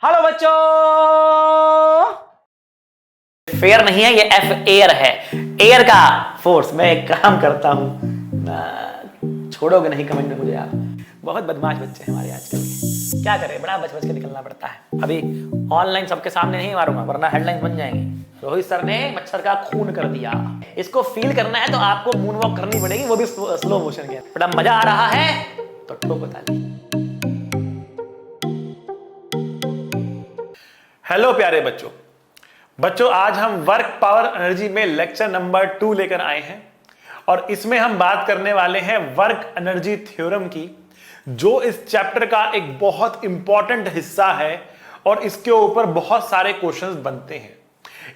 Hello बच्चों, fair नहीं है, ये एफ एयर है, एयर का फोर्स। मैं एक काम करता हूं ना, छोड़ोगे नहीं कमेंट में मुझे आप। बहुत बदमाश बच्चे हैं हमारे आजकल के, क्या करें, बड़ा बच बच के निकलना पड़ता है। अभी ऑनलाइन सबके सामने नहीं मारूंगा वरना हेडलाइंस बन जाएंगी। रोहित सर ने मच्छर का खून कर दिया। इसको फील करना है तो आपको मून वॉक करनी पड़ेगी, वो भी स्लो मोशन के। बड़ा मजा आ रहा है तो ठोको ताली। हेलो प्यारे बच्चों, आज हम वर्क पावर एनर्जी में लेक्चर नंबर 2 लेकर आए हैं और इसमें हम बात करने वाले हैं वर्क एनर्जी थ्योरम की, जो इस चैप्टर का एक बहुत इंपॉर्टेंट हिस्सा है और इसके ऊपर बहुत सारे क्वेश्चंस बनते हैं।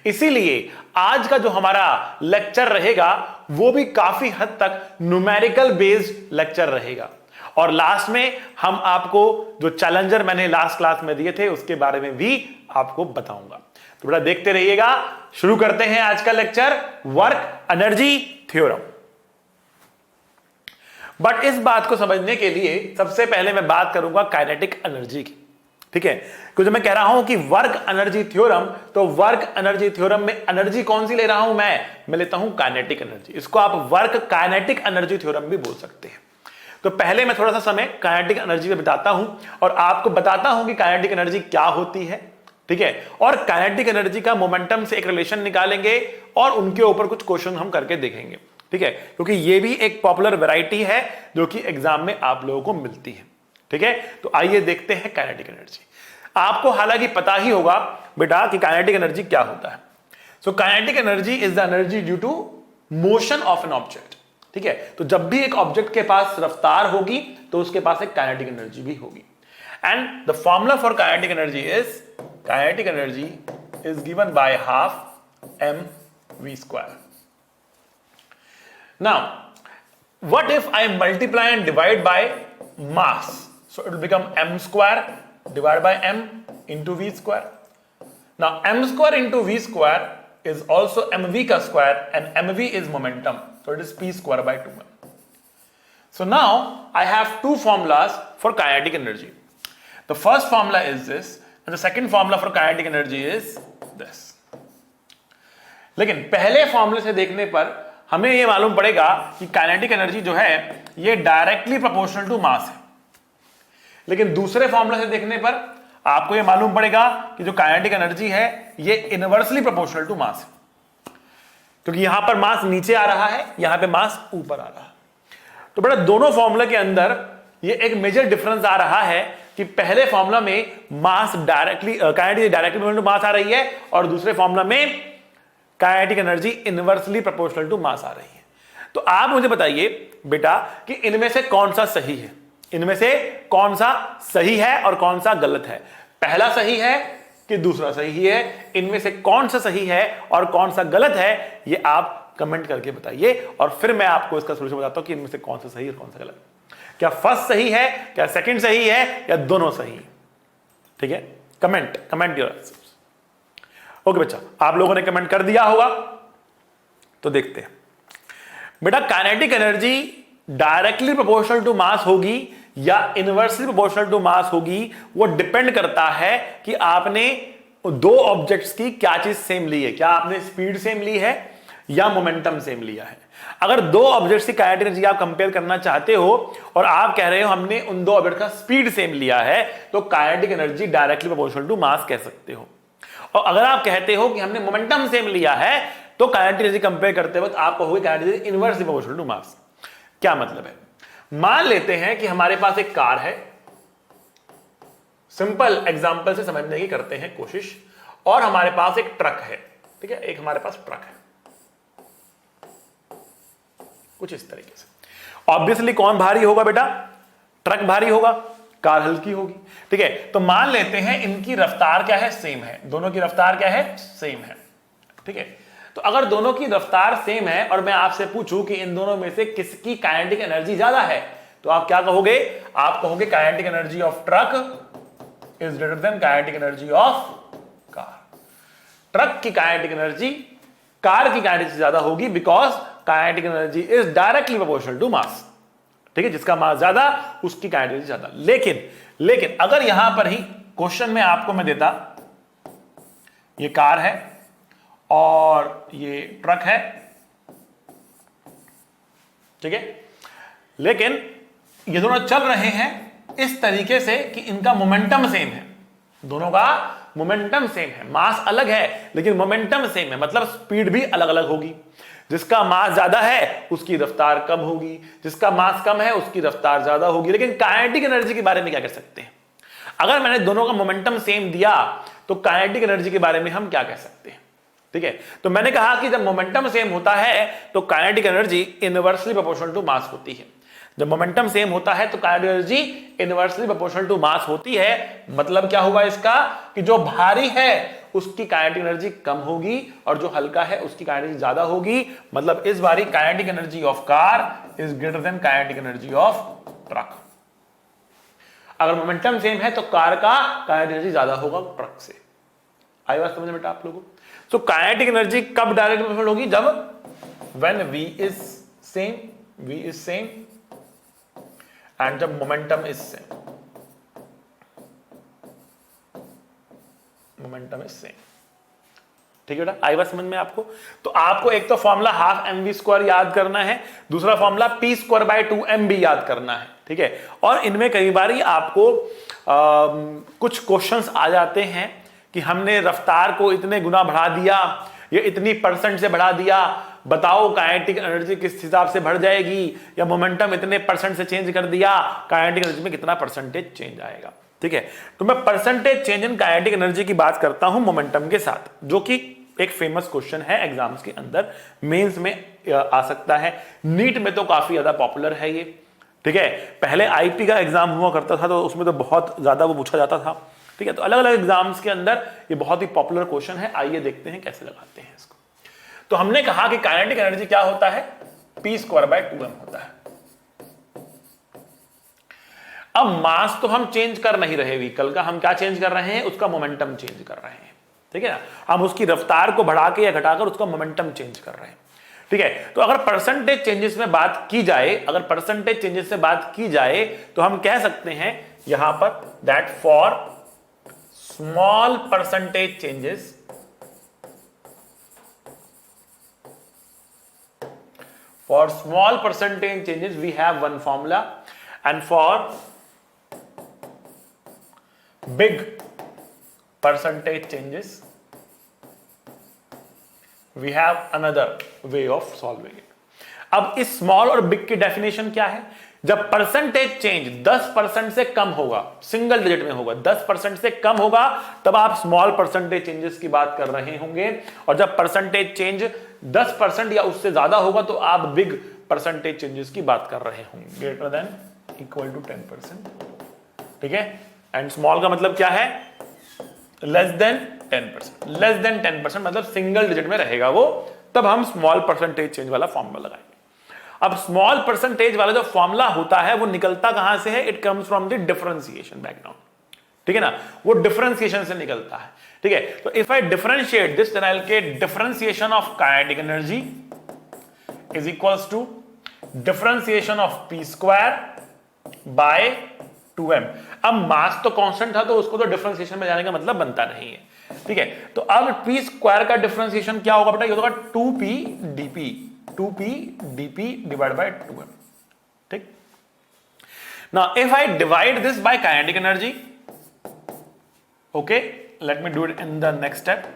इसीलिए आज का जो हमारा लेक्चर रहेगा वो भी काफी हद तक न्यूमेरिकल बेस्ड लेक्चर रहेगा और लास्ट में हम आपको जो चैलेंजर मैंने लास्ट क्लास में दिए थे उसके बारे में भी आपको बताऊंगा। तो बड़ा देखते रहिएगा। शुरू करते हैं आज का lecture, work energy theorem. But इस बात को समझने के लिए सबसे पहले मैं बात करूंगा काइनेटिक एनर्जी की, ठीक है। क्योंकि जब मैं कह रहा हूं कि वर्क एनर्जी थ्योरम, तो वर्क एनर्जी थ्योरम में एनर्जी कौन सी ले रहा हूं मैं लेता हूं काइनेटिक एनर्जी। इसको आप वर्क काइनेटिक एनर्जी थ्योरम भी बोल सकते हैं। तो पहले मैं थोड़ा सा समय काइनेटिक एनर्जी पे बिताता हूं और आपको बताता हूं कि काइनेटिक एनर्जी क्या होती है, ठीक है। और काइनेटिक एनर्जी का मोमेंटम से एक रिलेशन निकालेंगे और उनके ऊपर कुछ क्वेश्चन हम करके देखेंगे, ठीक है। क्योंकि ये भी एक पॉपुलर वैरायटी है जो कि एग्जाम में आप लोगों को मिलती है, ठीक है। तो आइए देखते हैं काइनेटिक एनर्जी। आपको हालांकि पता ही होगा बेटा कि काइनेटिक एनर्जी क्या होता है। So kinetic energy is the energy due to motion of an object, ठीक है। तो जब भी एक ऑब्जेक्ट के पास रफ्तार होगी तो उसके पास एक काइनेटिक एनर्जी भी होगी। And the formula for kinetic energy is given by half M we square. Now what if I multiply and divide by mass, so it will become m square divide by m into we square. Now m square into we square is also mv ka square and mv is momentum, so it is p square by 2m. So now I have two formulas for kinetic energy. The first formula is this and the second formula for kinetic energy is this. लेकिन पहले फॉर्मूले से देखने पर हमें यह मालूम पड़ेगा कि काइनेटिक एनर्जी जो है ये डायरेक्टली प्रोपोर्शनल टू मास है। लेकिन दूसरे फॉर्मूले से देखने पर आपको यह मालूम पड़ेगा कि जो काइनेटिक एनर्जी है ये इनवर्सली प्रोपोर्शनल टू मास है, क्योंकि यहां पर मास नीचे आ रहा है, यहां पे मास ऊपर आ रहा है। तो बेटा दोनों फॉर्मूला के अंदर ये एक मेजर डिफरेंस आ रहा है कि पहले फॉर्मूला में mass directly kinetic directly proportional to mass आ रही है और दूसरे फॉर्मूला में kinetic energy inversely proportional to mass आ रही है। तो आप मुझे बताइए बेटा कि इनमें से कौन सा सही है, इनमें से कौन सा सही है और कौन सा गलत है। पहला सही है कि दूसरा सही है, इनमें से कौन सा सही है और कौन सा गलत है, ये आप कमेंट करके बताइए और फिर मैं आपको इसका सॉल्यूशन बताता हूं कि इनमें से कौन सा सही है और कौन सा गलत। क्या फर्स्ट सही है, क्या सेकंड सही है, या दोनों सही है, ठीक है। Comment your answers. ओके बच्चा, आप लोगों ने कमेंट कर दिया होगा तो देखते हैं। बेटा kinetic energy directly proportional to mass होगी या इनवर्सली प्रोपोर्शनल टू मास होगी, वो डिपेंड करता है कि आपने दो ऑब्जेक्ट्स की क्या चीज सेम ली है। क्या आपने स्पीड सेम ली है या मोमेंटम सेम लिया है। अगर दो ऑब्जेक्ट्स की काइनेटिक एनर्जी आप कंपेयर करना चाहते हो और आप कह रहे हो हमने उन दो ऑब्जेक्ट का स्पीड सेम लिया है, तो kinetic energy directly proportional to mass कह सकते हो। और अगर आप कहते हो कि हमने मोमेंटम सेम लिया है, तो काइनेटिक एनर्जी कंपेयर करते वक्त आप कहोगे kinetic energy inversely proportional to mass. क्या मतलब है, मान लेते हैं कि हमारे पास एक कार है, सिंपल एग्जांपल से समझने की करते हैं कोशिश, और हमारे पास एक ट्रक है, ठीक है। एक हमारे पास ट्रक है कुछ इस तरीके से। ऑब्वियसली कौन भारी होगा बेटा, ट्रक भारी होगा, कार हल्की होगी, ठीक है। तो मान लेते हैं इनकी रफ्तार क्या है, सेम है, दोनों की रफ्तार क्या है, सेम है, ठीक है। तो अगर दोनों की रफ्तार सेम है और मैं आपसे पूछूं कि इन दोनों में से किसकी काइनेटिक एनर्जी ज्यादा है, तो आप क्या कहोगे, आप कहोगे kinetic energy of truck is greater than kinetic energy of car. Truck की काइनेटिक एनर्जी कार की काइनेटिक से ज्यादा होगी because kinetic energy is directly proportional to mass, ठीक है। जिसका मास ज्यादा उसकी काइनेटिक एनर्जी ज्यादा। लेकिन अगर यहां पर ही क्वेश्चन में आपको मैं देता, ये कार है और ये ट्रक है, ठीक है, लेकिन ये दोनों चल रहे हैं इस तरीके से कि इनका मोमेंटम सेम है, दोनों का मोमेंटम सेम है, मास अलग है लेकिन मोमेंटम सेम है, मतलब स्पीड भी अलग अलग होगी। जिसका मास ज्यादा है उसकी रफ्तार कम होगी, जिसका मास कम है उसकी रफ्तार ज्यादा होगी। लेकिन काइनेटिक एनर्जी के बारे में क्या कर सकते हैं? अगर मैंने दोनों का मोमेंटम सेम दिया तो काइनेटिक एनर्जी के बारे में हम क्या कह सकते हैं? ठीक है, तो मैंने कहा कि जब मोमेंटम सेम होता है तो kinetic energy inversely proportional to mass होती है। जब मोमेंटम सेम होता है तो kinetic energy inversely proportional to mass होती है। मतलब क्या हुआ इसका कि जो भारी है उसकी काइनेटिक एनर्जी कम होगी और जो हल्का है उसकी काइनेटिक एनर्जी ज्यादा होगी। मतलब इस बारी kinetic energy of car is greater than kinetic energy of truck. अगर मोमेंटम सेम है तो कार का काइनेटिक एनर्जी ज्यादा होगा ट्रक से। आई बात समझ में बेटा आप लोगों? सो काइनेटिक एनर्जी कब डायरेक्ट प्रोपोर्शनल होगी? जब when v is same and जब momentum is same, momentum is same. ठीक है बेटा, आई बात समझ में आपको? तो आपको एक तो फॉर्मूला हाफ mv स्क्वायर याद करना है, दूसरा formula p square by 2m भी याद करना है। ठीक है, और इनमें कई बार आपको कुछ क्वेश्चंस आ जाते हैं कि हमने रफ्तार को इतने गुना बढ़ा दिया, ये इतनी % से बढ़ा दिया, बताओ काइनेटिक एनर्जी किस हिसाब से बढ़ जाएगी, या मोमेंटम इतने % से चेंज कर दिया, काइनेटिक एनर्जी में कितना % चेंज आएगा। ठीक है, तो मैं % चेंज इन काइनेटिक एनर्जी की बात करता हूं मोमेंटम के साथ, जो कि एक फेमस क्वेश्चन है एग्जाम्स के अंदर, मेंस में आ सकता है, नीट में तो काफी ज्यादा पॉपुलर है ये। ठीक है, पहले आईपी का एग्जाम हुआ करता था तो उसमें तो बहुत ज्यादा वो पूछा जाता था। ठीक है, तो अलग अलग एग्जाम्स के अंदर ये बहुत ही पॉपुलर क्वेश्चन है। आइए देखते हैं कैसे लगाते हैं इसको। तो हमने कहा कि काइनेटिक एनर्जी क्या होता है? p स्क्वायर बाय 2m होता है। अब मास तो हम चेंज कर नहीं रहे व्हीकल का, हम क्या चेंज कर रहे हैं? उसका मोमेंटम चेंज कर रहे हैं। ठीक है ना, हम उसकी रफ्तार को बढ़ा के या घटाकर उसका मोमेंटम चेंज कर रहे हैं। ठीक है, तो अगर % चेंजेस में बात की जाए, अगर % चेंजेस से बात की जाए तो हम कह सकते हैं यहां पर that for small % changes, for small % changes we have one formula, and for big % changes we have another way of solving it. अब इस स्मॉल और बिग की डेफिनेशन क्या है? जब परसेंटेज चेंज 10% से कम होगा, सिंगल डिजिट में होगा, 10% से कम होगा, तब आप स्मॉल % चेंजेस की बात कर रहे होंगे, और जब परसेंटेज चेंज 10% या उससे ज्यादा होगा तो आप बिग % चेंजेस की बात कर रहे होंगे, ग्रेटर देन इक्वल टू 10%। ठीक है, एंड स्मॉल का मतलब क्या है? Less than 10%। लेस देन 10% मतलब सिंगल डिजिट में रहेगा वो, तब हम स्मॉल % चेंज वाला फॉर्मूला लगाएंगे। अब स्मॉल % वाला जो फॉर्मूला होता है वो निकलता कहां से है? It comes from the differentiation background. ठीक है ना, वो डिफरेंशिएशन से निकलता है। ठीक है, तो if I differentiate this, then I will get differentiation of kinetic energy is equals to differentiation of p square by 2m। अब मास तो कांस्टेंट था तो उसको तो डिफरेंशिएशन में जाने का मतलब बनता नहीं है। ठीक है, तो अब p स्क्वायर का डिफरेंशिएशन क्या होगा बेटा? ये होगा 2p dp divided by 2m. ठीक, now if I divide this by kinetic energy, okay, let me do it in the next step.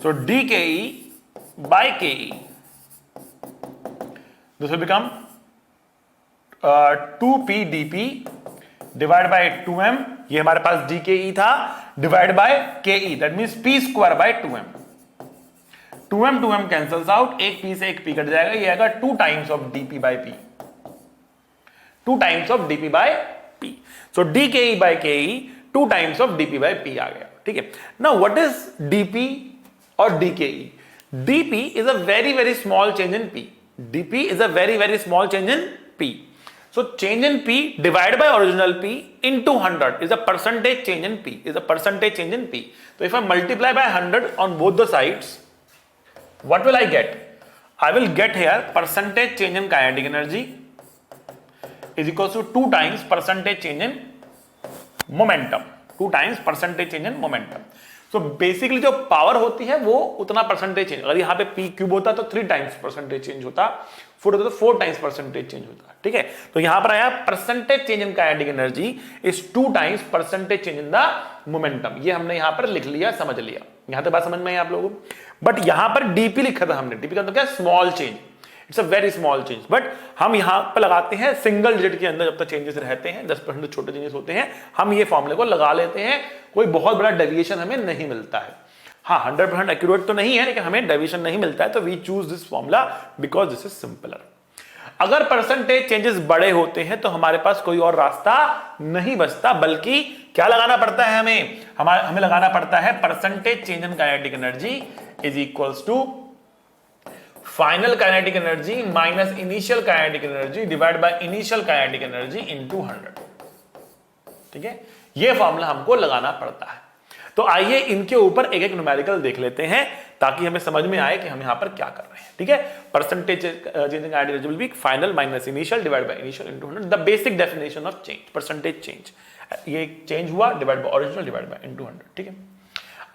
So dke by ke, this will become 2p dp divided by 2m. ये हमारे पास dke था, divided by ke, that means p square by 2m. 2m cancels out, एक p से एक p cut जाएगा, ये आएगा 2 times of dp by p, 2 times of dp by p। So dke by ke 2 times of dp by p आ गया। ठीक है, नाउ व्हाट इज dp और dke? dp is a very small change in p, dp is a very small change in p। So change in p divided by original p into 100 is a % change in p, is a % change in p. So if I multiply by 100 on both the sides, what will I get? I will get here % change in kinetic energy is equals to 2 times % change in momentum, 2 times percentage change in momentum. So basically जो power होती है वो उतना percentage change, अगर यहाँ पे P cube होता तो 3 टाइम्स परसेंटेज चेंज होता, फुट होता तो 4 टाइम्स परसेंटेज चेंज होता, ठीक है। तो यहां पर आया percentage change in kinetic energy is 2 times percentage change in the momentum. ये हमने यहां पर लिख लिया, समझ लिया, यहां तक बात समझ में आई आप लोगों को। बट यहां पर डीपी लिखा था हमने, डीपी का मतलब क्या, small change, it's a very small change. But हम यहां पर लगाते हैं सिंगल डिजिट के अंदर, जब तक चेंजेस रहते हैं 10% छोटे चेंजेस होते हैं, हम ये फॉर्मूले को लगा लेते हैं, कोई बहुत बड़ा डेविएशन हमें नहीं मिलता है। हाँ 100% एक्यूरेट तो नहीं है, लेकिन हमें डेविएशन नहीं मिलता है, तो we choose this formula because this is simpler. अगर परसेंटेज चेंजेस बड़े होते हैं तो हमारे पास कोई और रास्ता नहीं बचता, बल्कि क्या लगाना पड़ता है हमें लगाना पड़ता है percentage change in kinetic energy is equals to final kinetic energy minus initial kinetic energy divide by initial kinetic energy into 100। ठीक है, यह फॉर्मूला हमको लगाना पड़ता है। तो आइए इनके ऊपर एक एक न्यूमेरिकल देख लेते हैं ताकि हमें समझ में आए कि हम यहां पर क्या कर रहे हैं। ठीक है, percentage change in kinetic energy will be final minus initial divide by initial into 100, the basic definition of change, percentage change. ये चेंज हुआ divide by original divide by into 100। ठीक है,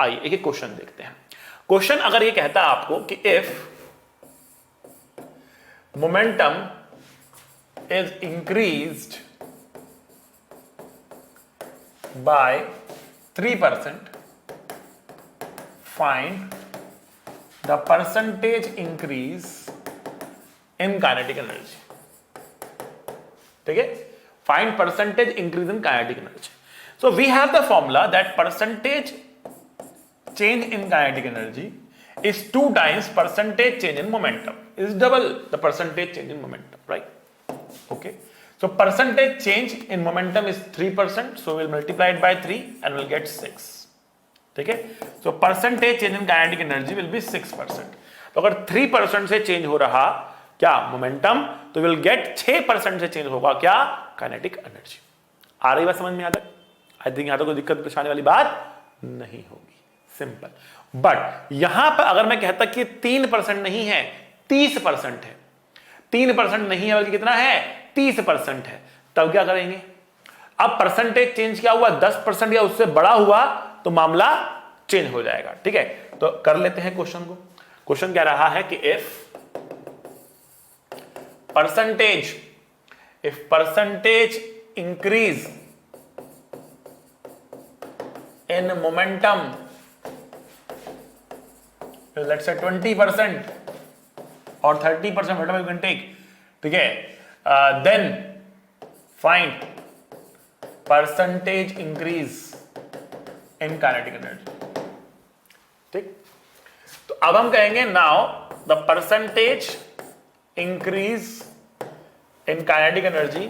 आइए एक एक क्वेश्चन देखते हैं। क्वेश्चन अगर ये कहता है आपको कि if momentum is increased by 3%, find the percentage increase in kinetic energy। ठीक है, find percentage increase in kinetic energy। So we have the formula that percentage change in kinetic energy is 2 times percentage change in momentum, is double the percentage change in momentum, right? Okay, so percentage change in momentum is 3%, so we'll multiply it by 3 and we'll get 6। ठीक है, so percentage change in kinetic energy will be 6%। तो अगर 3% से change हो रहा क्या momentum, तो will get 6% से चेंज होगा क्या काइनेटिक एनर्जी। आ रही बात समझ में? यहां तक आई थिंक यहां तक कोई दिक्कत परेशानी वाली बात नहीं होगी, सिंपल। बट यहां पर अगर मैं कहता कि 3% नहीं है 30% है, 3% नहीं है बल्कि कितना है 30% है, तब क्या करेंगे? अब परसेंटेज चेंज क्या हुआ 10% या उससे बड़ा हुआ तो मामला चेंज हो जाएगा। ठीक है, तो कर लेते हैं क्वेश्चन को। क्वेश्चन कह रहा है कि if percentage increase in momentum, let's say 20% or 30%, whatever you can take, ठीक है, then find percentage increase in kinetic energy। ठीक, तो अब हम कहेंगे now the percentage increase in kinetic energy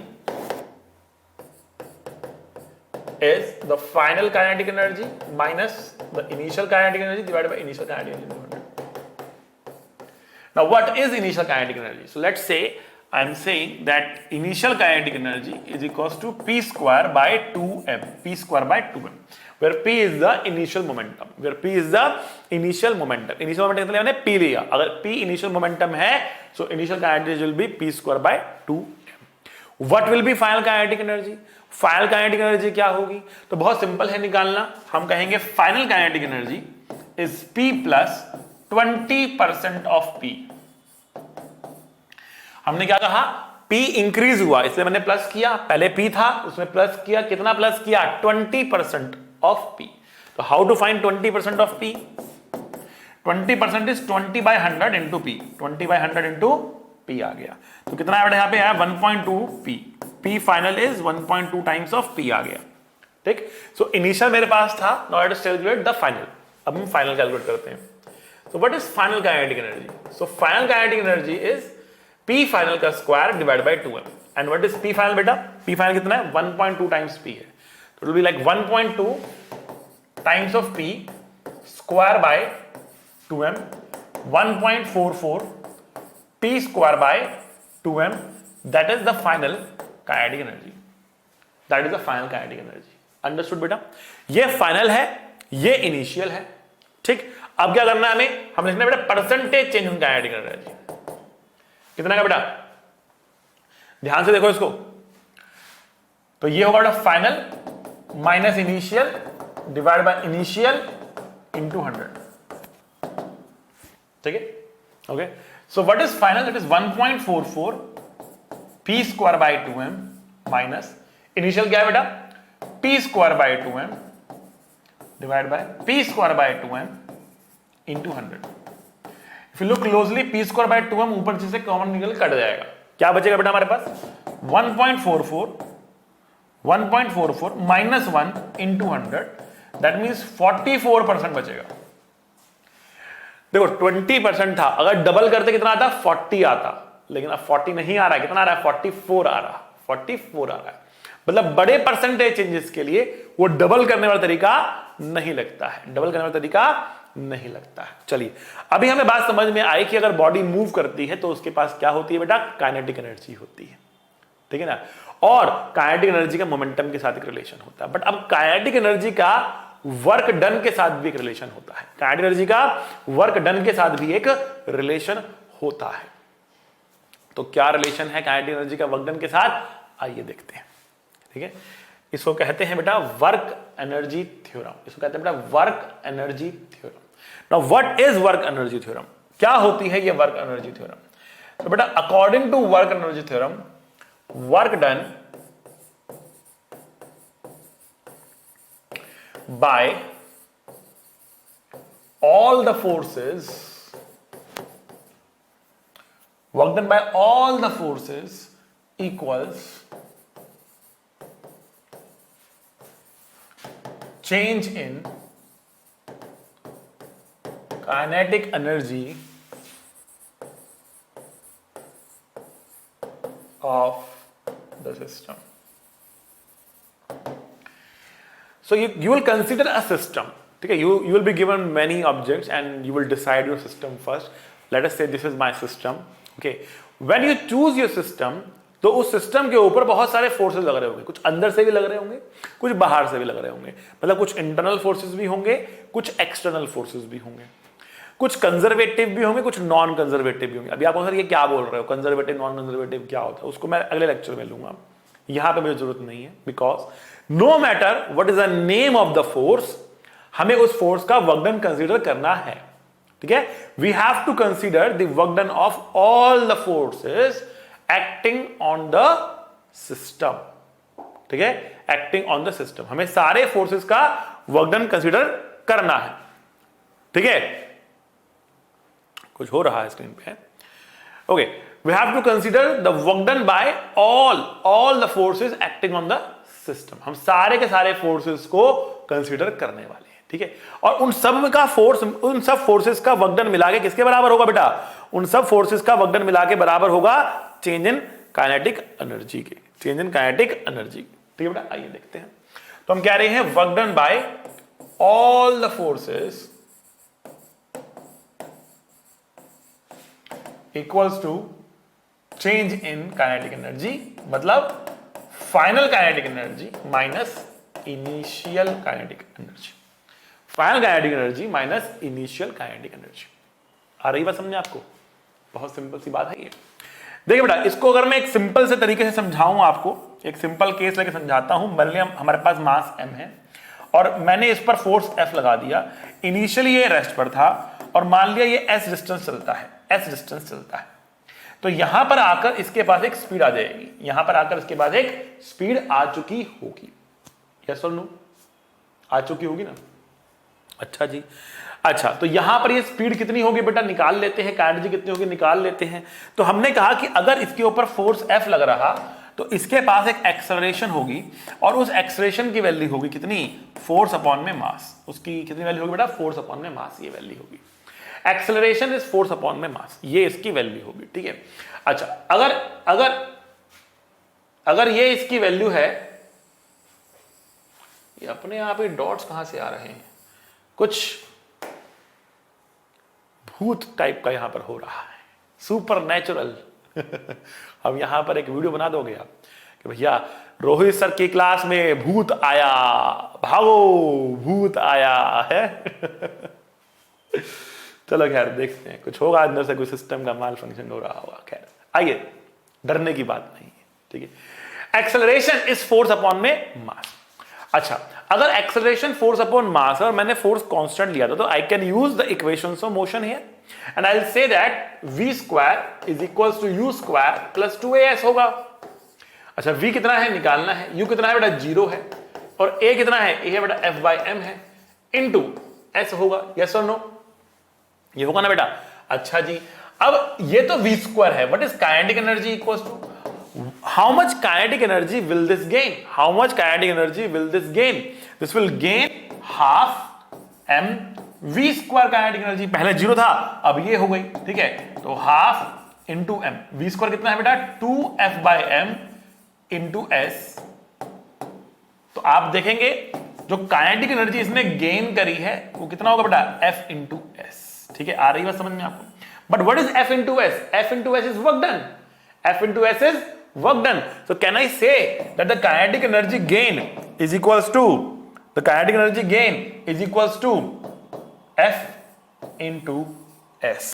is the final kinetic energy minus the initial kinetic energy divided by initial kinetic energy। Now what is initial kinetic energy? So let's say I am saying that initial kinetic energy is equals to p square by 2m, p square by 2m, where p is the initial momentum, where p is the initial momentum। initial momentum मतलब मैंने p लिया, अगर p initial momentum है so initial kinetic energy will be p square by 2m। What will be final kinetic energy? Final kinetic energy क्या होगी? तो बहुत simple है निकालना, हम कहेंगे final kinetic energy is P plus 20% of P। हमने क्या कहा? P इंक्रीज हुआ इसलिए मैंने प्लस किया, पहले P था उसमें प्लस किया, कितना प्लस किया? 20% ऑफ P। तो how to find 20% of P? 20% is 20 by 100 into P, 20 by 100 into P आ गया। तो कितना है यहाँ पे आया 1.2 P, P final is 1.2 times of P आ गया। ठीक, सो इनिशियल मेरे पास था, now let us calculate the final. अब हम फाइनल कैलकुलेट करते हैं। So what is final kinetic energy? So final kinetic energy is P final का square divide by 2m। And what is P final बेटा? P final कितना है? 1.2 times P है, तो it will be like 1.2 times of P square by 2m, 1.44 P square by 2m, that is the final kinetic energy, that is the final kinetic energy। Understood बेटा? ये final है, ये initial है। ठीक, अब क्या करना है हमें? हम लिखना है बेटा percentage change in kinetic energy. कितना का बेटा? ध्यान से देखो इसको, तो ये होगा बेटा final minus initial divide by initial into 100. ठीक है, okay. So what is final? It is 1.44 p square by 2m minus initial क्या है बेटा? p square by 2m divide by p square by 2m into 100. If you look closely, p square by 2m ऊपर से common निकल cut जाएगा. क्या बचेगा बेटा हमारे पास? 1.44 माइनस 1 इंटू 100, दैट मीन्स 44% बचेगा. देखो 20% था, अगर डबल करते कितना आता? 40 आता, लेकिन अब 40 नहीं आ रहा है. कितना आ रहा है? 44 आ रहा. 44 आ रहा है. मतलब बड़े परसेंटेज चेंजेस के लिए वो डबल करने वाला तरीका नहीं लगता है. डबल करने वाला तरीका नहीं लगता है. चलिए, अभी हमें बात समझ में आई कि अगर बॉडी मूव करती है तो उसके पास क्या होती है बेटा? काइनेटिक एनर्जी होती है. ठीक है ना. और काइनेटिक एनर्जी का मोमेंटम के साथ एक रिलेशन होता है. बट अब काइनेटिक एनर्जी का वर्क डन के साथ भी एक रिलेशन होता है. काइनेटिक एनर्जी का वर्क डन के साथ भी एक रिलेशन होता है. तो क्या रिलेशन है काइनेटिक एनर्जी का वर्क डन के साथ? आइए देखते हैं. ठीक है, इसको कहते हैं बेटा वर्क एनर्जी थ्योरम. इसको कहते हैं बेटा work energy theorem. Now what is work energy theorem? क्या होती है ये वर्क एनर्जी थ्योरम? तो बेटा according to work energy theorem, work done by all the forces, work done by all the forces equals change in kinetic energy of the system. So you will consider a system. Okay, you will be given many objects and you will decide your system first. Let us say this is my system. Okay, when you choose your system, तो उस system के ऊपर बहुत सारे forces लग रहे होंगे. कुछ अंदर से भी लग रहे होंगे, कुछ बाहर से भी लग रहे होंगे. मतलब कुछ इंटरनल फोर्सेस भी होंगे, कुछ एक्सटर्नल फोर्सेस भी होंगे, कुछ कंजर्वेटिव भी होंगे, कुछ नॉन कंजर्वेटिव भी होंगे. अभी आप सर ये क्या बोल रहे हो? कंजर्वेटिव नॉन कंजर्वेटिव क्या होता है? उसको मैं अगले लेक्चर में लूंगा. यहां पे मुझे जरूरत नहीं है. Because no matter what is the name of the force, हमें उस फोर्स का वर्क डन कंसीडर करना है. ठीक है, we have to consider the work done of all the forces acting on the system. ठीक है, एक्टिंग ऑन द सिस्टम, हमें सारे फोर्सेस का वर्क डन कंसीडर करना है. ठीक है, कुछ हो रहा है स्क्रीन पे. Okay, we have to consider the work done by all the forces acting on the system. हम सारे के सारे फोर्सेस को कंसीडर करने वाले हैं. ठीक है, और उन सब का फोर्स, उन सब फोर्सेस का वर्क डन मिला के किसके बराबर होगा बेटा? उन सब फोर्सेस का वर्क डन मिला के बराबर होगा चेंज इन काइनेटिक एनर्जी के. Change in kinetic energy. ठीक है बेटा, आइए देखते हैं. तो हम कह रहे हैं work done by all the forces equals to change in kinetic energy, मतलब final kinetic energy minus initial kinetic energy. Final kinetic energy minus initial kinetic energy. आ रही बात समझे आपको? बहुत सिंपल सी बात है ये. देखिए बेटा, इसको अगर मैं एक सिंपल से तरीके से समझाऊं आपको, एक सिंपल केस लेके समझाता हूं. मान लिया हमारे पास मास m है और मैंने इस पर फोर्स F लगा दिया. इनिशियली ये रेस्ट पर था और मान लिया ये s डिस्टेंस चलता है, s डिस्टेंस चलता है. तो यहां पर आकर इसके पास एक स्पीड आ जाएगी. यहां पर आकर इसके पास एक स्पीड आ चुकी होगी. यस और नो? आ चुकी होगी ना? अच्छा जी. अच्छा, तो यहां पर ये स्पीड कितनी होगी बेटा? निकाल लेते हैं. एनर्जी कितनी होगी? निकाल लेते हैं. तो हमने कहा कि अगर इसके ऊपर फोर्स F लग रहा तो इसके पास एक एक्सेलरेशन होगी और उस एक्सेलरेशन की वैल्यू होगी कितनी? फोर्स अपॉन में मास. उसकी कितनी वैल्यू होगी बेटा? फोर्स अपॉन में मास. ये वैल्यू होगी. एक्सेलरेशन इज फोर्स अपॉन में मास, ये इसकी वैल्यू होगी. ठीक है. अच्छा, अगर अगर अगर ये इसकी वैल्यू है, ये अपने आप ही डॉट्स कहां से आ रहे हैं? कुछ भूत टाइप का यहां पर हो रहा है, सुपर नेचुरल. अब यहां पर एक वीडियो बना दोगे आप कि भैया रोहित सर की क्लास में भूत आया, भागो भूत आया है. चलो खैर देखते हैं, कुछ होगा अंदर से, कोई सिस्टम का माल फंक्शन हो रहा होगा. खैर आइए, डरने की बात नहीं है. ठीक है, एक्सेलरेशन इज फोर्स अपॉन में मास. अच्छा, अगर एक्सेलरेशन फोर्स अपॉन मास और मैंने फोर्स कांस्टेंट लिया था, तो I can use the equations of motion here and I will say that v square is equals to u square plus 2as होगा। अच्छा, v कितना है निकालना है, u कितना है बेटा 0 है, और a कितना है, a है बेटा f बाई m है, इनटू s होगा। यस और नो, ये होगा ना बेटा। अच्छा जी, अब ये तो v स्क्वायर है, what is kinetic energy equals to, how much kinetic energy will this gain? How much kinetic energy will this gain? This will gain half m v square kinetic energy। पहले 0 था, अब ये हो गई, ठीक है, तो half into m, v square कितना है बेटा 2f by m into s। तो आप देखेंगे जो काइनेटिक एनर्जी इसने गेन करी है वो कितना होगा बेटा f इंटू s। ठीक है, आ रही बात समझ में आपको। But what is f into s? f into s is work done, f into s is work done. So can I say that the kinetic energy gain is equals to F into S.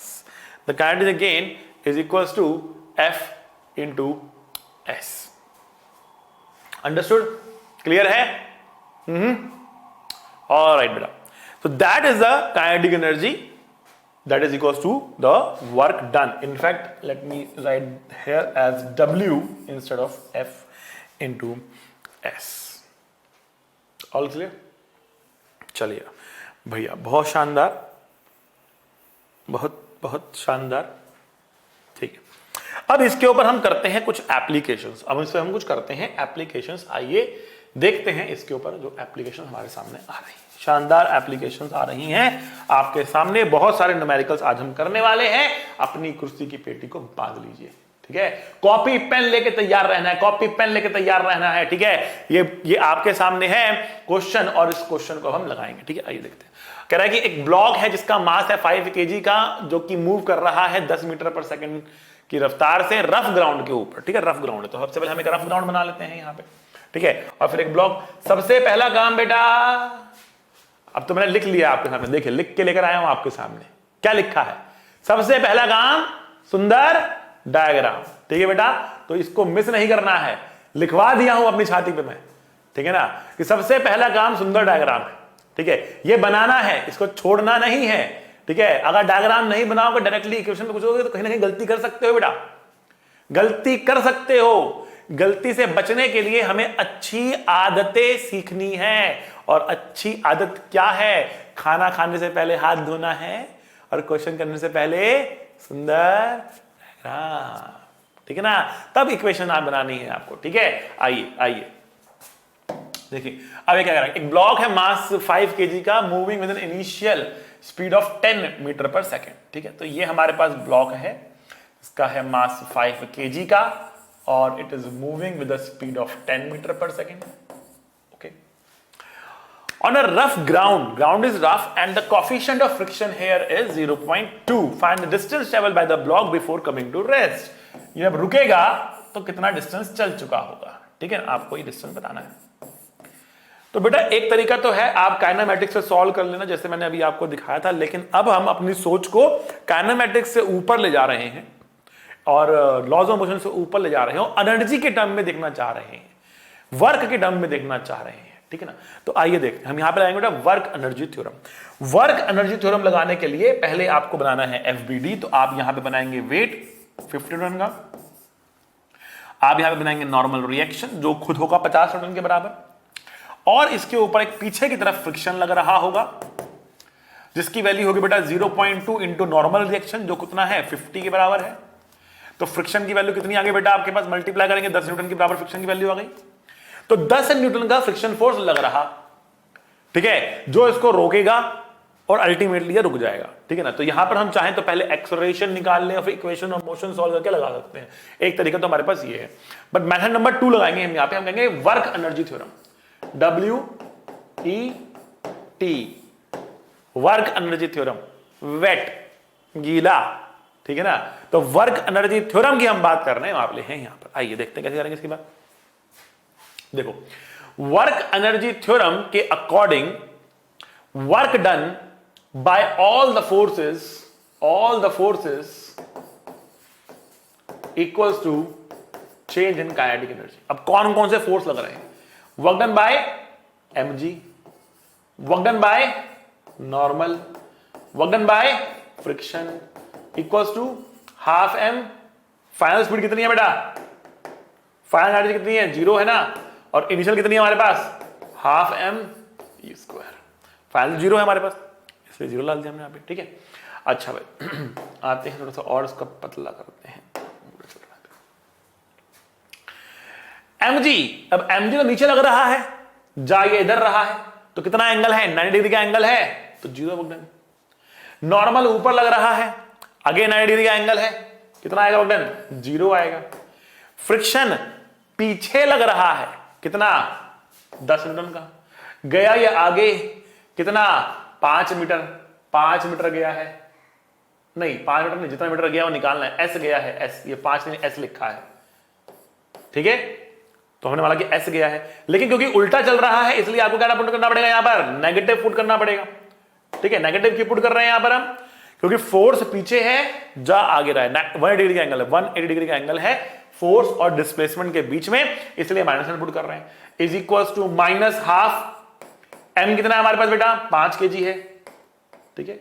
The kinetic gain is equals to F into S. Understood? Clear है? All right, beta. So that is the kinetic energy that is equals to the work done. In fact, let me write here as W instead of F into S. All clear? चलिए भैया, बहुत शानदार, बहुत बहुत शानदार। ठीक है, अब इसके ऊपर हम करते हैं कुछ एप्लीकेशंस। अब इसमें हम कुछ करते हैं एप्लीकेशंस। आइए देखते हैं इसके ऊपर जो एप्लीकेशन हमारे सामने आ रही है। शानदार एप्लीकेशंस आ रही हैं आपके सामने, बहुत सारे न्यूमेरिकल्स आज हम करने वाले हैं। अपनी कुर्सी की पेटी को बांध लीजिए, ठीक है, कॉपी पेन लेके तैयार रहना है, कॉपी पेन लेके तैयार रहना है, ठीक है। ये आपके सामने है क्वेश्चन, और इस क्वेश्चन को हम लगाएंगे, ठीक है। आइए देखते हैं। कह रहा है कि एक ब्लॉक है जिसका मास है 5 kg का, जो कि मूव कर रहा है 10 मीटर पर सेकंड की रफ्तार से रफ ग्राउंड के ऊपर, ठीक है। रफ ग्राउंड है तो सबसे पहले हम एक रफ ग्राउंड बना लेते हैं यहाँ पे, ठीक है। और फिर एक ब्लॉक, सबसे पहला काम बेटा, अब तो मैंने लिख लिया आपके सामने, देखिए लिख के लेकर आया हूं आपके सामने। क्या लिखा है? सबसे पहला काम सुंदर डायग्राम, ठीक है बेटा। तो इसको मिस नहीं करना है, लिखवा दिया हूं अपनी छाती पे मैं, ठीक है ना, कि सबसे पहला काम सुंदर डायग्राम है, ठीक है। ये बनाना है, इसको छोड़ना नहीं है, ठीक है। अगर डायग्राम नहीं बनाओगे, डायरेक्टली इक्वेशन में पूछोगे तो कहीं ना कहीं गलती कर सकते हो बेटा, गलती कर सकते हो। गलती से बचने के लिए हमें अच्छी आदतें सीखनी है, और अच्छी आदत क्या है? खाना खाने से पहले हाथ धोना है, और क्वेश्चन करने से पहले सुंदर डायग्राम, ठीक है ना। तब इक्वेशन आप बनानी है आपको, ठीक है। आइए आइए देखिए, अब ये क्या कर रहा है, एक ब्लॉक है मास 5 kg का, moving with an initial speed of 10 metre पर सेकेंड, ठीक है। तो ये हमारे पास ब्लॉक है, इसका है मास 5 kg का, और it is moving with the speed of 10 metre पर second, okay. On a rough ground is rough and the coefficient of friction here is 0.2. Find the distance traveled by the block before coming to rest. ये अब रुकेगा तो कितना distance चल चुका होगा, ठीक है, आपको ये डिस्टेंस बताना है। तो बेटा एक तरीका तो है आप काइनेमैटिक्स से सॉल्व कर लेना, जैसे मैंने अभी आपको दिखाया था, लेकिन अब हम अपनी सोच को काइनेमैटिक्स से ऊपर ले जा रहे हैं, और लॉज ऑफ मोशन से ऊपर ले जा रहे हैं, और एनर्जी के टर्म में देखना चाह रहे हैं, वर्क के टर्म में देखना चाह रहे हैं, ठीक है ना। तो आइए देखते हैं, हम यहां पे लगाएंगे बेटा work energy theorem. Work energy theorem लगाने के लिए पहले आपको बनाना है एफबीडी। तो आप यहां पे बनाएंगे वेट 50 न्यूटन का, आप यहां पे बनाएंगे नॉर्मल रिएक्शन जो खुद होगा 50 न्यूटन के बराबर, और इसके ऊपर एक पीछे की तरफ फ्रिक्शन लग रहा होगा जिसकी वैल्यू होगी बेटा 0.2 इंटू नॉर्मल रिएक्शन जो कितना है 50 के बराबर है। तो फ्रिक्शन की वैल्यू कितनी आ गई बेटा आपके पास, मल्टीप्लाई करेंगे 10 न्यूटन के बराबर फ्रिक्शन की वैल्यू आ गई। तो 10 न्यूटन का फ्रिक्शन फोर्स लग रहा, ठीक है, जो इसको रोकेगा और अल्टीमेटली ये रुक जाएगा, ठीक है ना। तो यहां पर हम चाहें तो पहले एक्सेलरेशन निकाल लें और फिर इक्वेशन ऑफ मोशन सॉल्व करके लगा सकते हैं। एक तरीका तो हमारे पास ये है, बट मेथड नंबर 2 लगाएंगे हम यहां पे, हम कहेंगे work energy theorem, WET, work energy theorem, wet गीला, ठीक है ना। तो वर्क एनर्जी थ्योरम की हम बात कर रहे हैं वाले हैं यहां पर। आइए देखते हैं कैसे करेंगे इसकी बात। देखो, वर्क एनर्जी थ्योरम के according work done by all the forces equals to change in kinetic energy. अब कौन कौन से फोर्स लग रहे हैं? Work done by mg, work done by normal, work done by friction equals to half m। Final speed कितनी है बेटा? फाइनल एनर्जी कितनी है? 0 है ना, और इनिशियल कितनी है हमारे पास? Half m e square. Final 0 है हमारे पास, इसलिए 0 डाल दिया हमने यहाँ पे, ठीक है। अच्छा भाई आते हैं थोड़ा सा और इसका पतला करते हैं। mg, अब mg तो नीचे लग रहा है, जा ये इधर रहा है, तो कितना एंगल है? 90 डिग्री का एंगल है, तो 0 वोल्ट। नॉर्मल ऊपर लग रहा है, अगेन 90 डिग्री का एंगल है, कितना आएगा वोल्ट? 0 आएगा। फ्रिक्शन पीछे लग रहा है, कितना? 10 न्यूटन का। गया ये आगे, कितना? 5 मीटर, 5 मीटर गया है, नहीं 5 मीटर नहीं, जितना मीटर गया वो निकालना है। एस गया है, एस, ये 5 नहीं, एस लिखा है, ठीक है। तो हमने माना कि एस गया है, लेकिन क्योंकि उल्टा चल रहा है इसलिए आपको क्या पुट करना पड़ेगा? यहां पर नेगेटिव पुट करना पड़ेगा, ठीक है। नेगेटिव की पुट कर रहे हैं यहां पर हम, क्योंकि फोर्स पीछे है, जा आगे रहा है। 180 डिग्री का एंगल है, 180 डिग्री का एंगल है फोर्स और डिस्प्लेसमेंट के बीच में, इसलिए माइनस पुट कर रहे हैं। Is equals to minus half m, कितना है हमारे पास बेटा? 5 kg है, ठीक है।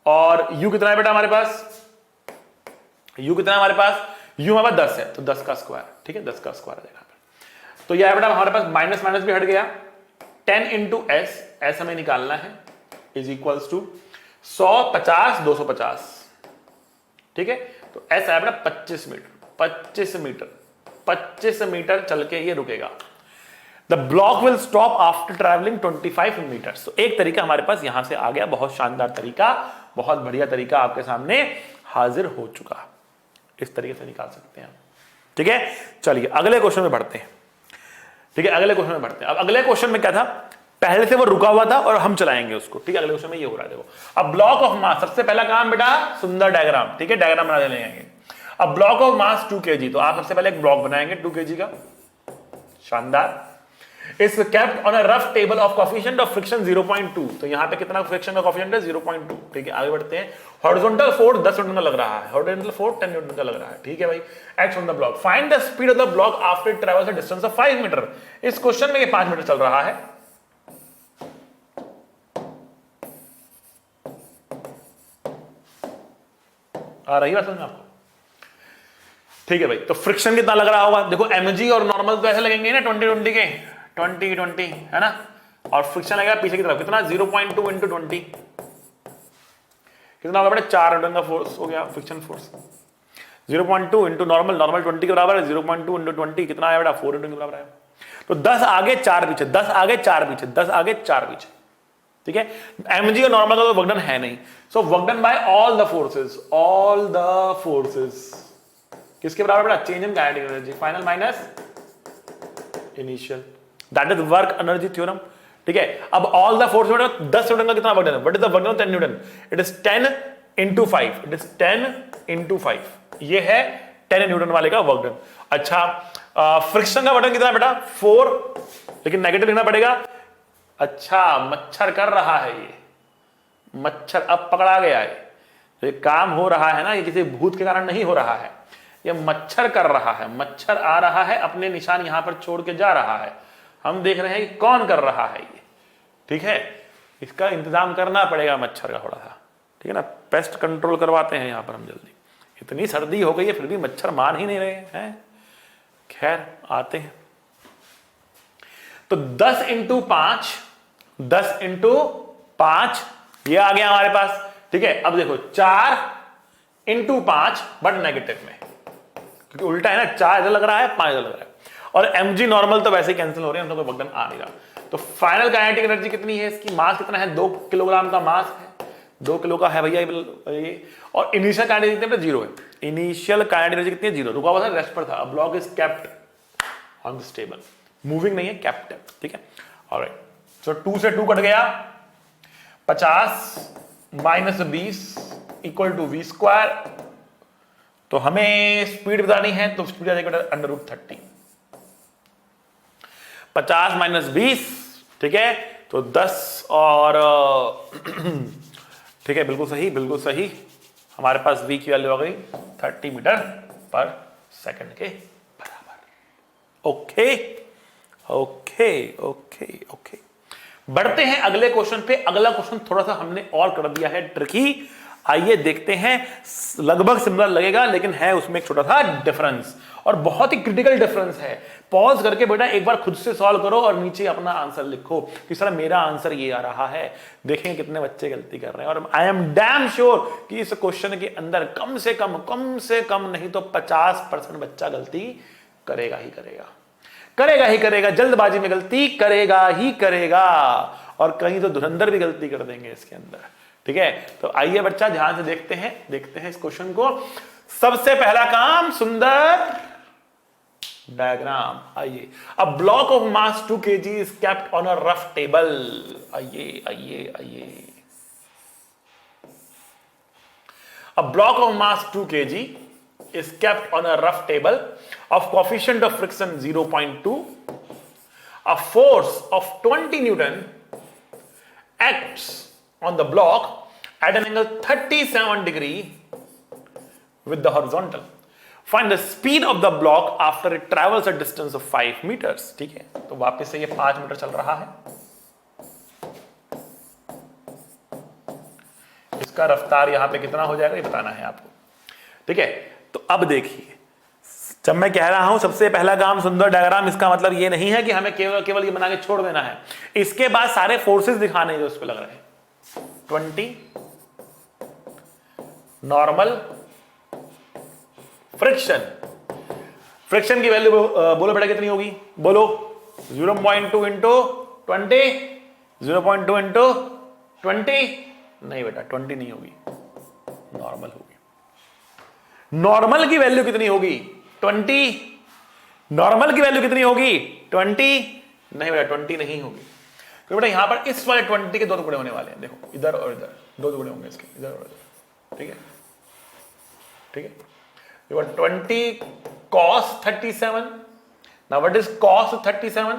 और यू कितना है बेटा हमारे पास? यू कितना है हमारे पास? यू हमारे पास 10 है, तो 10 का स्क्वायर, ठीक है, 10 का स्क्वायर है। तो यह बेटा हमारे पास माइनस माइनस भी हट गया, 10 इंटू एस, एस हमें निकालना है, इज इक्वल्स टू 100, 50, 250, ठीक है। तो एस आया बेटा 25 मीटर, 25 मीटर, 25 मीटर चल के ये रुकेगा। The block will stop after travelling 25 meters. तो एक तरीका हमारे पास यहां से आ गया, बहुत शानदार तरीका, बहुत बढ़िया तरीका आपके सामने हाजिर हो चुका। इस तरीके से निकाल सकते हैं, ठीक है। चलिए अगले क्वेश्चन में बढ़ते हैं, ठीक है। अगले क्वेश्चन में बढ़ते हैं। अब अगले क्वेश्चन में क्या था? पहले से वो रुका हुआ था और हम चलाएंगे उसको, ठीक है। अगले क्वेश्चन में ये हो रहा है, देखो। अब ब्लॉक ऑफ मास, सबसे पहला काम बेटा सुंदर डायग्राम, ठीक है, डायग्राम बना लेंगे। अब ब्लॉक ऑफ मास 2 kg, तो आप सबसे पहले एक ब्लॉक बनाएंगे 2 kg का, शानदार। इस kept on a rough table of coefficient of friction 0.2, तो यहां पे कितना फ्रिक्शन का कोएफिशिएंट है? 0.2, ठीक है। आगे बढ़ते हैं। हॉरिजॉन्टल फोर्स 10 न्यूटन का लग रहा है, हॉरिजॉन्टल फोर्स 10 न्यूटन का लग रहा है, ठीक है भाई। Act on the block, find the speed of the block after it travels a distance of 5 meter. इस क्वेश्चन में ये 5 मीटर चल रहा है, आ रही बात समझ में आपको? ठीक है भाई। तो फ्रिक्शन कितना लग रहा होगा? देखो mg और नॉर्मल तो ऐसे लगेंगे ना 20-20 के, 20-20 है ना, और फ्रिक्शन लगेगा पीछे की तरफ, कितना? 0.2 इंटू 20, कितना होगा बेटा? 4 न्यूटन का फोर्स हो गया, friction force. 0.2 into normal, normal 20 के बराबर है, 0.2 इंटू 20 कितना आया बेटा? 4 न्यूटन के बराबर है। तो 10 आगे 4 पीछे, 10 आगे 4 पीछे, 10 आगे 4 पीछे, ठीक है। mg और नॉर्मल का तो वर्क डन है नहीं, सो work done by all the forces, all the forces किसके बराबर बेटा? Change in kinetic energy, final minus initial, that is work energy theorem, ठीक है। अब ऑल द फोर्स बेटा 10 न्यूटन का कितना वर्क डन है? What is the work done? 10 Newton, it is 10 into 5, it is 10 into 5, ये है 10 न्यूटन वाले का वर्क डन। अच्छा, फ्रिक्शन का वर्क डन कितना बेटा? 4, लेकिन नेगेटिव लिखना पड़ेगा। अच्छा, मच्छर कर रहा है ये, मच्छर अब पकड़ा गया है। ये काम हो रहा है ना, ये किसी भूत के कारण नहीं हो रहा है, ये मच्छर कर रहा है, मच्छर आ रहा है, अपने निशान यहां पर छोड़ के जा रहा है। हम देख रहे हैं कि कौन कर रहा है ये, ठीक है। इसका इंतजाम करना पड़ेगा मच्छर का थोड़ा सा, ठीक है ना। पेस्ट कंट्रोल करवाते हैं यहां पर हम जल्दी। इतनी सर्दी हो गई है फिर भी मच्छर मान ही नहीं रहे हैं। खैर आते हैं। तो 10 इंटू 5, 10 इंटू 5 ये आ गया हमारे पास, ठीक है। अब देखो 4 इंटू 5 बट नेगेटिव में, क्योंकि उल्टा है ना, 4 इधर लग रहा है, 5 इधर लग रहा है। और mg नॉर्मल तो वैसे ही कैंसिल हो रहे हैं, हम तो कोई वर्क डन आ नहीं रहा। तो फाइनल काइनेटिक एनर्जी कितनी है इसकी? मास कितना है? 2 किलोग्राम का मास है, 2 किलो का है भैया ये। और इनिशियल काइनेटिक एनर्जी 0 है, इनिशियल काइनेटिक एनर्जी कितनी है? 0, रुका हुआ था, रेस्ट पर था। Block is kept on the stable, moving नहीं है, केप्ट है, ठीक है। ऑलराइट, सो 2 से 2 कट गया, 50 minus 20 equal to v square. तो हमें स्पीड बतानी है, तो स्पीड आ जाएगा अंडर रूट 30, 50 माइनस 20, ठीक है। तो 10 और ठीक है, बिल्कुल सही, बिल्कुल सही। हमारे पास v की वैल्यू आ गई 30 मीटर पर सेकंड के बराबर। ओके ओके ओके ओके, बढ़ते हैं अगले क्वेश्चन पे। अगला क्वेश्चन थोड़ा सा हमने और कर दिया है ट्रिकी। आइए देखते हैं, लगभग सिमिलर लगेगा लेकिन है उसमें एक छोटा सा डिफरेंस, और बहुत ही क्रिटिकल डिफरेंस है। पॉज करके बेटा एक बार खुद से सॉल्व करो और नीचे अपना आंसर लिखो कि सर मेरा आंसर ये आ रहा है। देखेंगे कितने बच्चे गलती कर रहे हैं, और आई एम डैम श्योर कि इस क्वेश्चन के अंदर कम से कम नहीं तो 50% बच्चा गलती करेगा ही करेगा, जल्दबाजी में गलती करेगा ही करेगा, और कहीं तो धुरंधर भी गलती कर देंगे इसके अंदर। ठीक है, तो आइए बच्चा ध्यान से देखते हैं इस क्वेश्चन को। सबसे पहला काम, सुंदर डायग्राम। आइए, a block of mass 2 kg is kept on a rough table. आइए a block of mass 2 kg is kept on a rough table of coefficient of friction 0.2. A force of 20 Newton acts on the block at an angle 37 degree with the horizontal. Find the speed of the block after it travels a distance of 5 meters. ठीक है, तो वापस से ये 5 metre चल रहा है। इसका रफ्तार यहां पे कितना हो जाएगा ये बताना है आपको। ठीक है, तो अब देखिए, जब मैं कह रहा हूं सबसे पहला काम सुंदर डायग्राम, इसका मतलब ये नहीं है कि हमें केवल ये बना के छोड़ देना है। इसके बाद सारे फोर्सेस दिखाने जो उस पर लग रहे हैं। 20 नॉर्मल, फ्रिक्शन की वैल्यू बोलो बेटा कितनी होगी, बोलो। 0.2 इंटू 20, 0.2 इंटू 20, नहीं बेटा 20 नहीं होगी, नॉर्मल होगी। नॉर्मल की वैल्यू कितनी होगी, 20। नॉर्मल की वैल्यू कितनी होगी, 20। नहीं बेटा 20 नहीं होगी, तो बेटा यहां पर इस वाले 20 के दो टुकड़े होने वाले हैं। देखो इधर और इधर दो टुकड़े होंगे इसके, इधर और इधर। ठीक है, 20 cos 37। Now what is cos 37?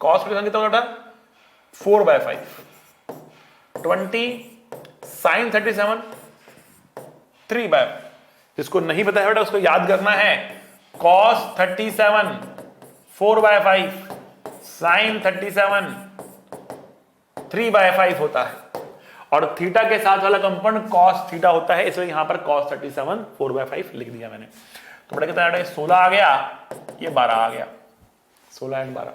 cos 37 कितना होगा बेटा, 4/5। 20 sin 37, 3/5। जिसको नहीं पता है बेटा उसको याद करना है, cos 37 4/5, sin 37 3/5 होता है, और थीटा के साथ वाला कंपोनेंट cos थीटा होता है, इसलिए यहां पर cos 37 4/5 लिख दिया मैंने। तो बेटा कितना, 16 आ गया, ये 12 आ गया, 16 एंड 12।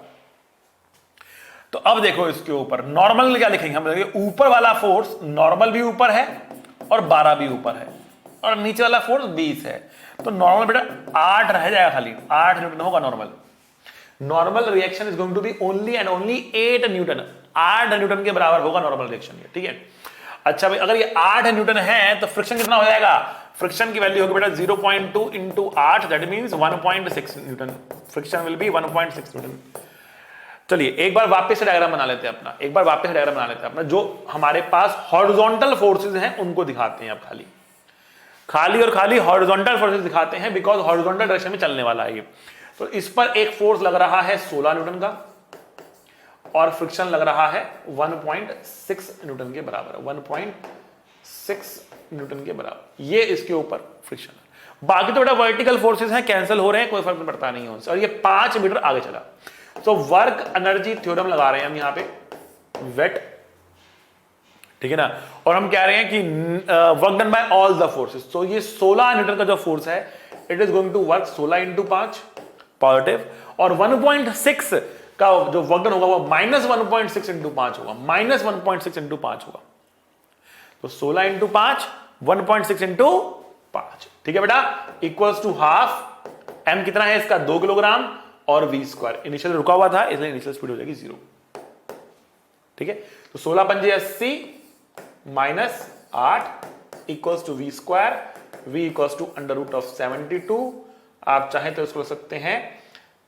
तो अब देखो इसके ऊपर नॉर्मल क्या लिखेंगे हम, ऊपर वाला फोर्स नॉर्मल भी ऊपर है और 12 भी ऊपर है, और नीचे वाला फोर्स 20 है। तो नॉर्मल बेटा 8 रह जाएगा, खाली 8 न्यूटन होगा normal. Normal reaction is going to be only and only 8 newton. 8 newton के बराबर होगा नॉर्मल रिएक्शन ये। ठीक है, अच्छा भाई अगर ये 8 न्यूटन है तो फ्रिक्शन कितना हो जाएगा, फ्रिक्शन की वैल्यू होगी बेटा 0.2 into 8, that means 1.6 Newton. Friction will be 1.6 Newton. चलिए एक बार वापस से डायग्राम बना लेते हैं अपना, जो हमारे पास हॉरिजॉन्टल फोर्सेज हैं उनको दिखाते हैं। अब खाली हॉरिजॉन्टल फोर्सेज दिखाते हैं, बिकॉज हॉरिजॉन्टल डायरेक्शन में चलने वाला है ये। तो इस पर एक फोर्स लग रहा है 16 न्यूटन का, और फ्रिक्शन लग रहा है 1.6 न्यूटन के बराबर, 1.6 न्यूटन के बराबर। ये इसके ऊपर फ्रिक्शन है। बाकी तो बेटा वर्टिकल फोर्सेज हैं, कैंसिल हो रहे हैं, कोई फर्क नहीं पड़ता नहीं उनसे। और ये 5 मीटर आगे चला। तो वर्क एनर्जी थ्योरम लगा रहे हैं हम यहां पे, वेट। ठीक है ना, और हम कह रहे हैं कि work done by all the forces. तो ये 16 न्यूटन का जो फोर्स है, it is going to work 16 into 5 positive, और 1.6 का जो वर्क डन होगा वो -1.6 इंटू 5 होगा, -1.6 इंटू 5 होगा। तो 16 इंटू 5, 1.6 इंटू 5। ठीक है बेटा, इक्वल्स टू हाफ। एम कितना है इसका, 2 किलोग्राम, और v²। इनिशियल रुका हुआ था इसलिए इनिशियल स्पीड हो जाएगी 0। ठीक है, तो 16 पंजे 80 minus 8 equals to v²। v equals to √72। आप चाहें तो इसको लिख सकते हैं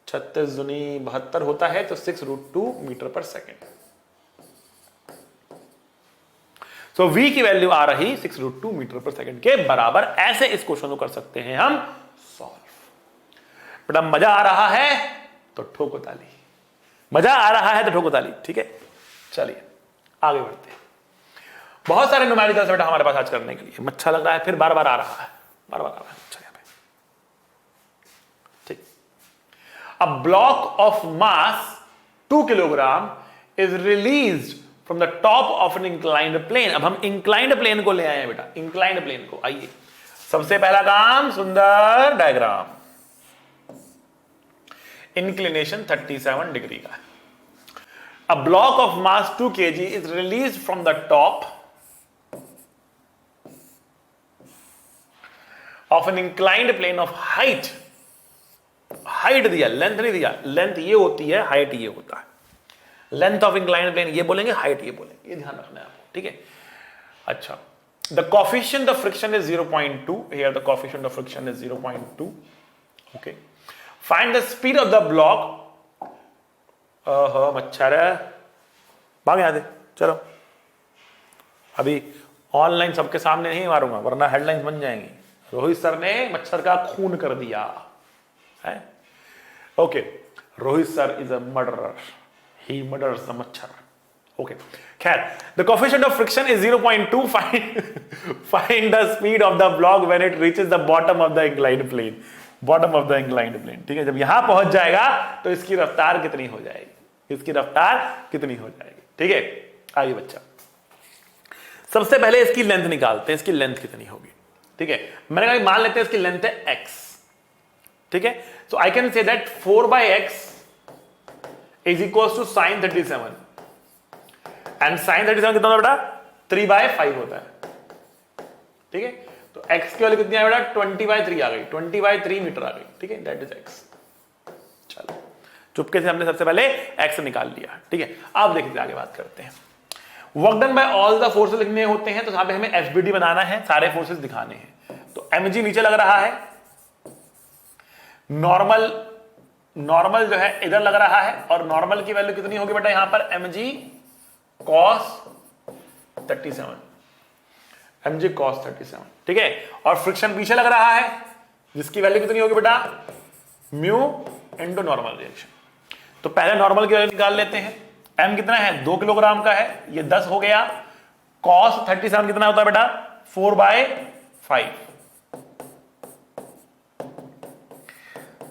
36 दूनी 72 होता है, तो 6√2 मीटर पर सेकेंड। सो v की वैल्यू आ रही 6√2 मीटर पर सेकेंड के बराबर। ऐसे इस क्वेश्चन को कर सकते हैं हम सॉल्व। बेटा मजा आ रहा है तो ठोको ताली, मजा आ रहा है तो ठोको ताली। ठीक है, चलिए आगे बढ़ते हैं। बहुत सारे न्यूमेरिकल्स बेटा हमारे पास आज करने के लिए। अच्छा लग रहा है, फिर बार बार आ रहा है, अच्छा यहाँ पे। ठीक, a block of mass 2 kilogram is released from the top of an inclined plane. अब हम इंक्लाइंड प्लेन को ले आए हैं बेटा, इंक्लाइंड प्लेन को। आइए सबसे पहला काम, सुंदर डायग्राम, इंक्लिनेशन 37 डिग्री का। A block of mass 2 kg is released from the top of an inclined plane of height दिया, लेंथ नहीं दिया, लेंथ ये होती है, हाइट ये होता है। लेंथ ऑफ इंक्लाइंड प्लेन ये बोलेंगे, हाइट ये बोलेंगे, ये ध्यान रखना है आपको, ठीक है। अच्छा, the coefficient of friction is 0.2, here the coefficient of friction is 0.2, okay. Find the speed of the block, मच्छर है, भाग यहाँ से, चलो अभी ऑनलाइन सबके सामने नहीं मारूंगा वरना हेडलाइंस बन जाएंगी, रोहित सर ने मच्छर का खून कर दिया है। Okay, Rohit sir is a murderer, he murders the मच्छर, ओके। खैर, the coefficient of friction is 0.2, find the speed of the block when it reaches the bottom of the inclined plane, bottom of the inclined plane, ठीक है। जब यहां पहुंच जाएगा तो इसकी रफ्तार कितनी हो जाएगी, इसकी रफ्तार कितनी हो जाएगी, ठीक है। आइए बच्चा, सबसे पहले इसकी लेंथ निकालते हैं, इसकी लेंथ कितनी होगी, ठीक है। मैंने कहा मान लेते हैं इसकी लेंथ है x, ठीक है। So I can say that 4/x is equal to sin 37, and sin 37 कितना होता है बेटा, 3/5 होता है, ठीक है। तो x की वैल्यू कितनी है बेटा, 20/3 आ गई, 20/3 मीटर आ गई, ठीक है, दैट इज x। चलो चुपके से हमने सबसे पहले x निकाल लिया, ठीक है। अब देखिए आगे बात करते हैं। Work done by all the forces लिखने होते हैं, तो यहां पे हमें FBD बनाना है, सारे फोर्सेस दिखाने हैं। तो mg नीचे लग रहा है, नॉर्मल जो है इधर लग रहा है, और नॉर्मल की वैल्यू कितनी होगी बेटा यहां पर, mg cos 37, mg cos 37, ठीक है। और फ्रिक्शन पीछे लग रहा है, जिसकी वैल्यू कितनी होगी बेटा, म्यू इनटू नॉर्मल रिएक्शन। तो पहले नॉर्मल की वैल्यू निकाल लेते हैं। m कितना है, 2 किलोग्राम का है, ये 10 हो गया। cos 37 कितना होता है बेटा, 4/5।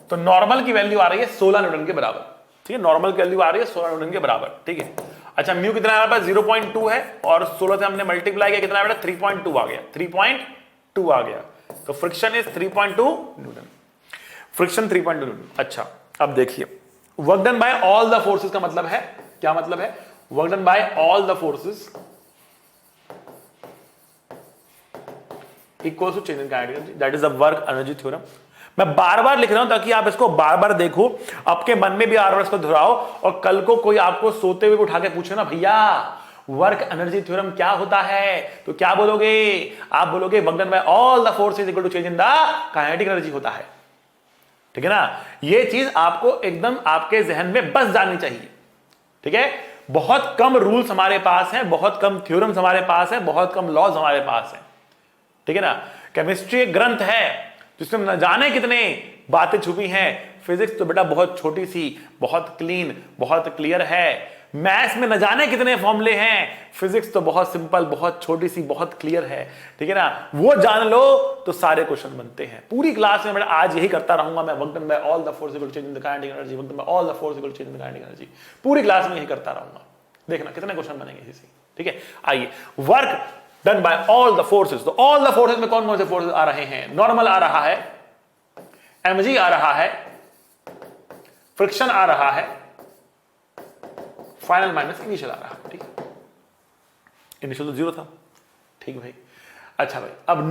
तो नॉर्मल की वैल्यू आ रही है 16 न्यूटन के बराबर, ठीक है। नॉर्मल की वैल्यू आ रही है 16 न्यूटन के बराबर, ठीक है। अच्छा, म्यू कितना है, 0.2 है, और 16 से हमने मल्टीप्लाई किया, कितना बेटा, 3.2 आ गया, 3.2 आ गया। तो friction is 3.2 newton, friction 3.2 newton. अच्छा, अब देखिए, work done by all the forces का मतलब है, क्या मतलब है, work done by all the forces equals to change in kinetic energy, that is the work energy theorem. मैं बार बार लिख रहा हूं ताकि आप इसको बार बार देखो, आपके मन में भी बार बार इसको दोहराओ, और कल को कोई आपको सोते हुए उठा के पूछे ना, भैया वर्क एनर्जी थ्योरम क्या होता है, तो क्या बोलोगे, आप बोलोगे work done by all the forces equal to change in the kinetic energy होता है, ठीक है ना। ये चीज आपको एकदम आपके जहन में बस जानी चाहिए, ठीक है। बहुत कम रूल्स हमारे पास हैं, बहुत कम थ्योरम्स हमारे पास है, बहुत कम लॉज हमारे पास है, ठीक है ना। केमिस्ट्री एक ग्रंथ है जिसमें न जाने कितने बातें छुपी हैं। फिजिक्स तो बेटा बहुत छोटी सी, बहुत क्लीन, बहुत क्लियर है। मैथ्स में न जाने कितने फॉर्मूले हैं, फिजिक्स तो बहुत सिंपल, बहुत छोटी सी, बहुत क्लियर है, ठीक है ना। वो जान लो तो सारे क्वेश्चन बनते हैं। पूरी क्लास में मैं आज यही करता रहूंगा, मैं work done by all the force equal to change in the kinetic energy, work done by all the force equal to change in the kinetic energy, पूरी क्लास में यही करता रहूंगा। देखना कितने क्वेश्चन बनेंगे इसी से, ठीक है। आइए, work done by all the forces, तो ऑल द फोर्सेस में कौन कौन से फोर्सेस आ रहे हैं, नॉर्मल आ रहा है, mg आ रहा है, फ्रिक्शन आ रहा है, फाइनल माइनस इनिशियल आ रहा है, ठीक है। इनिशियल तो 0 था, ठीक भाई। अच्छा भाई, अब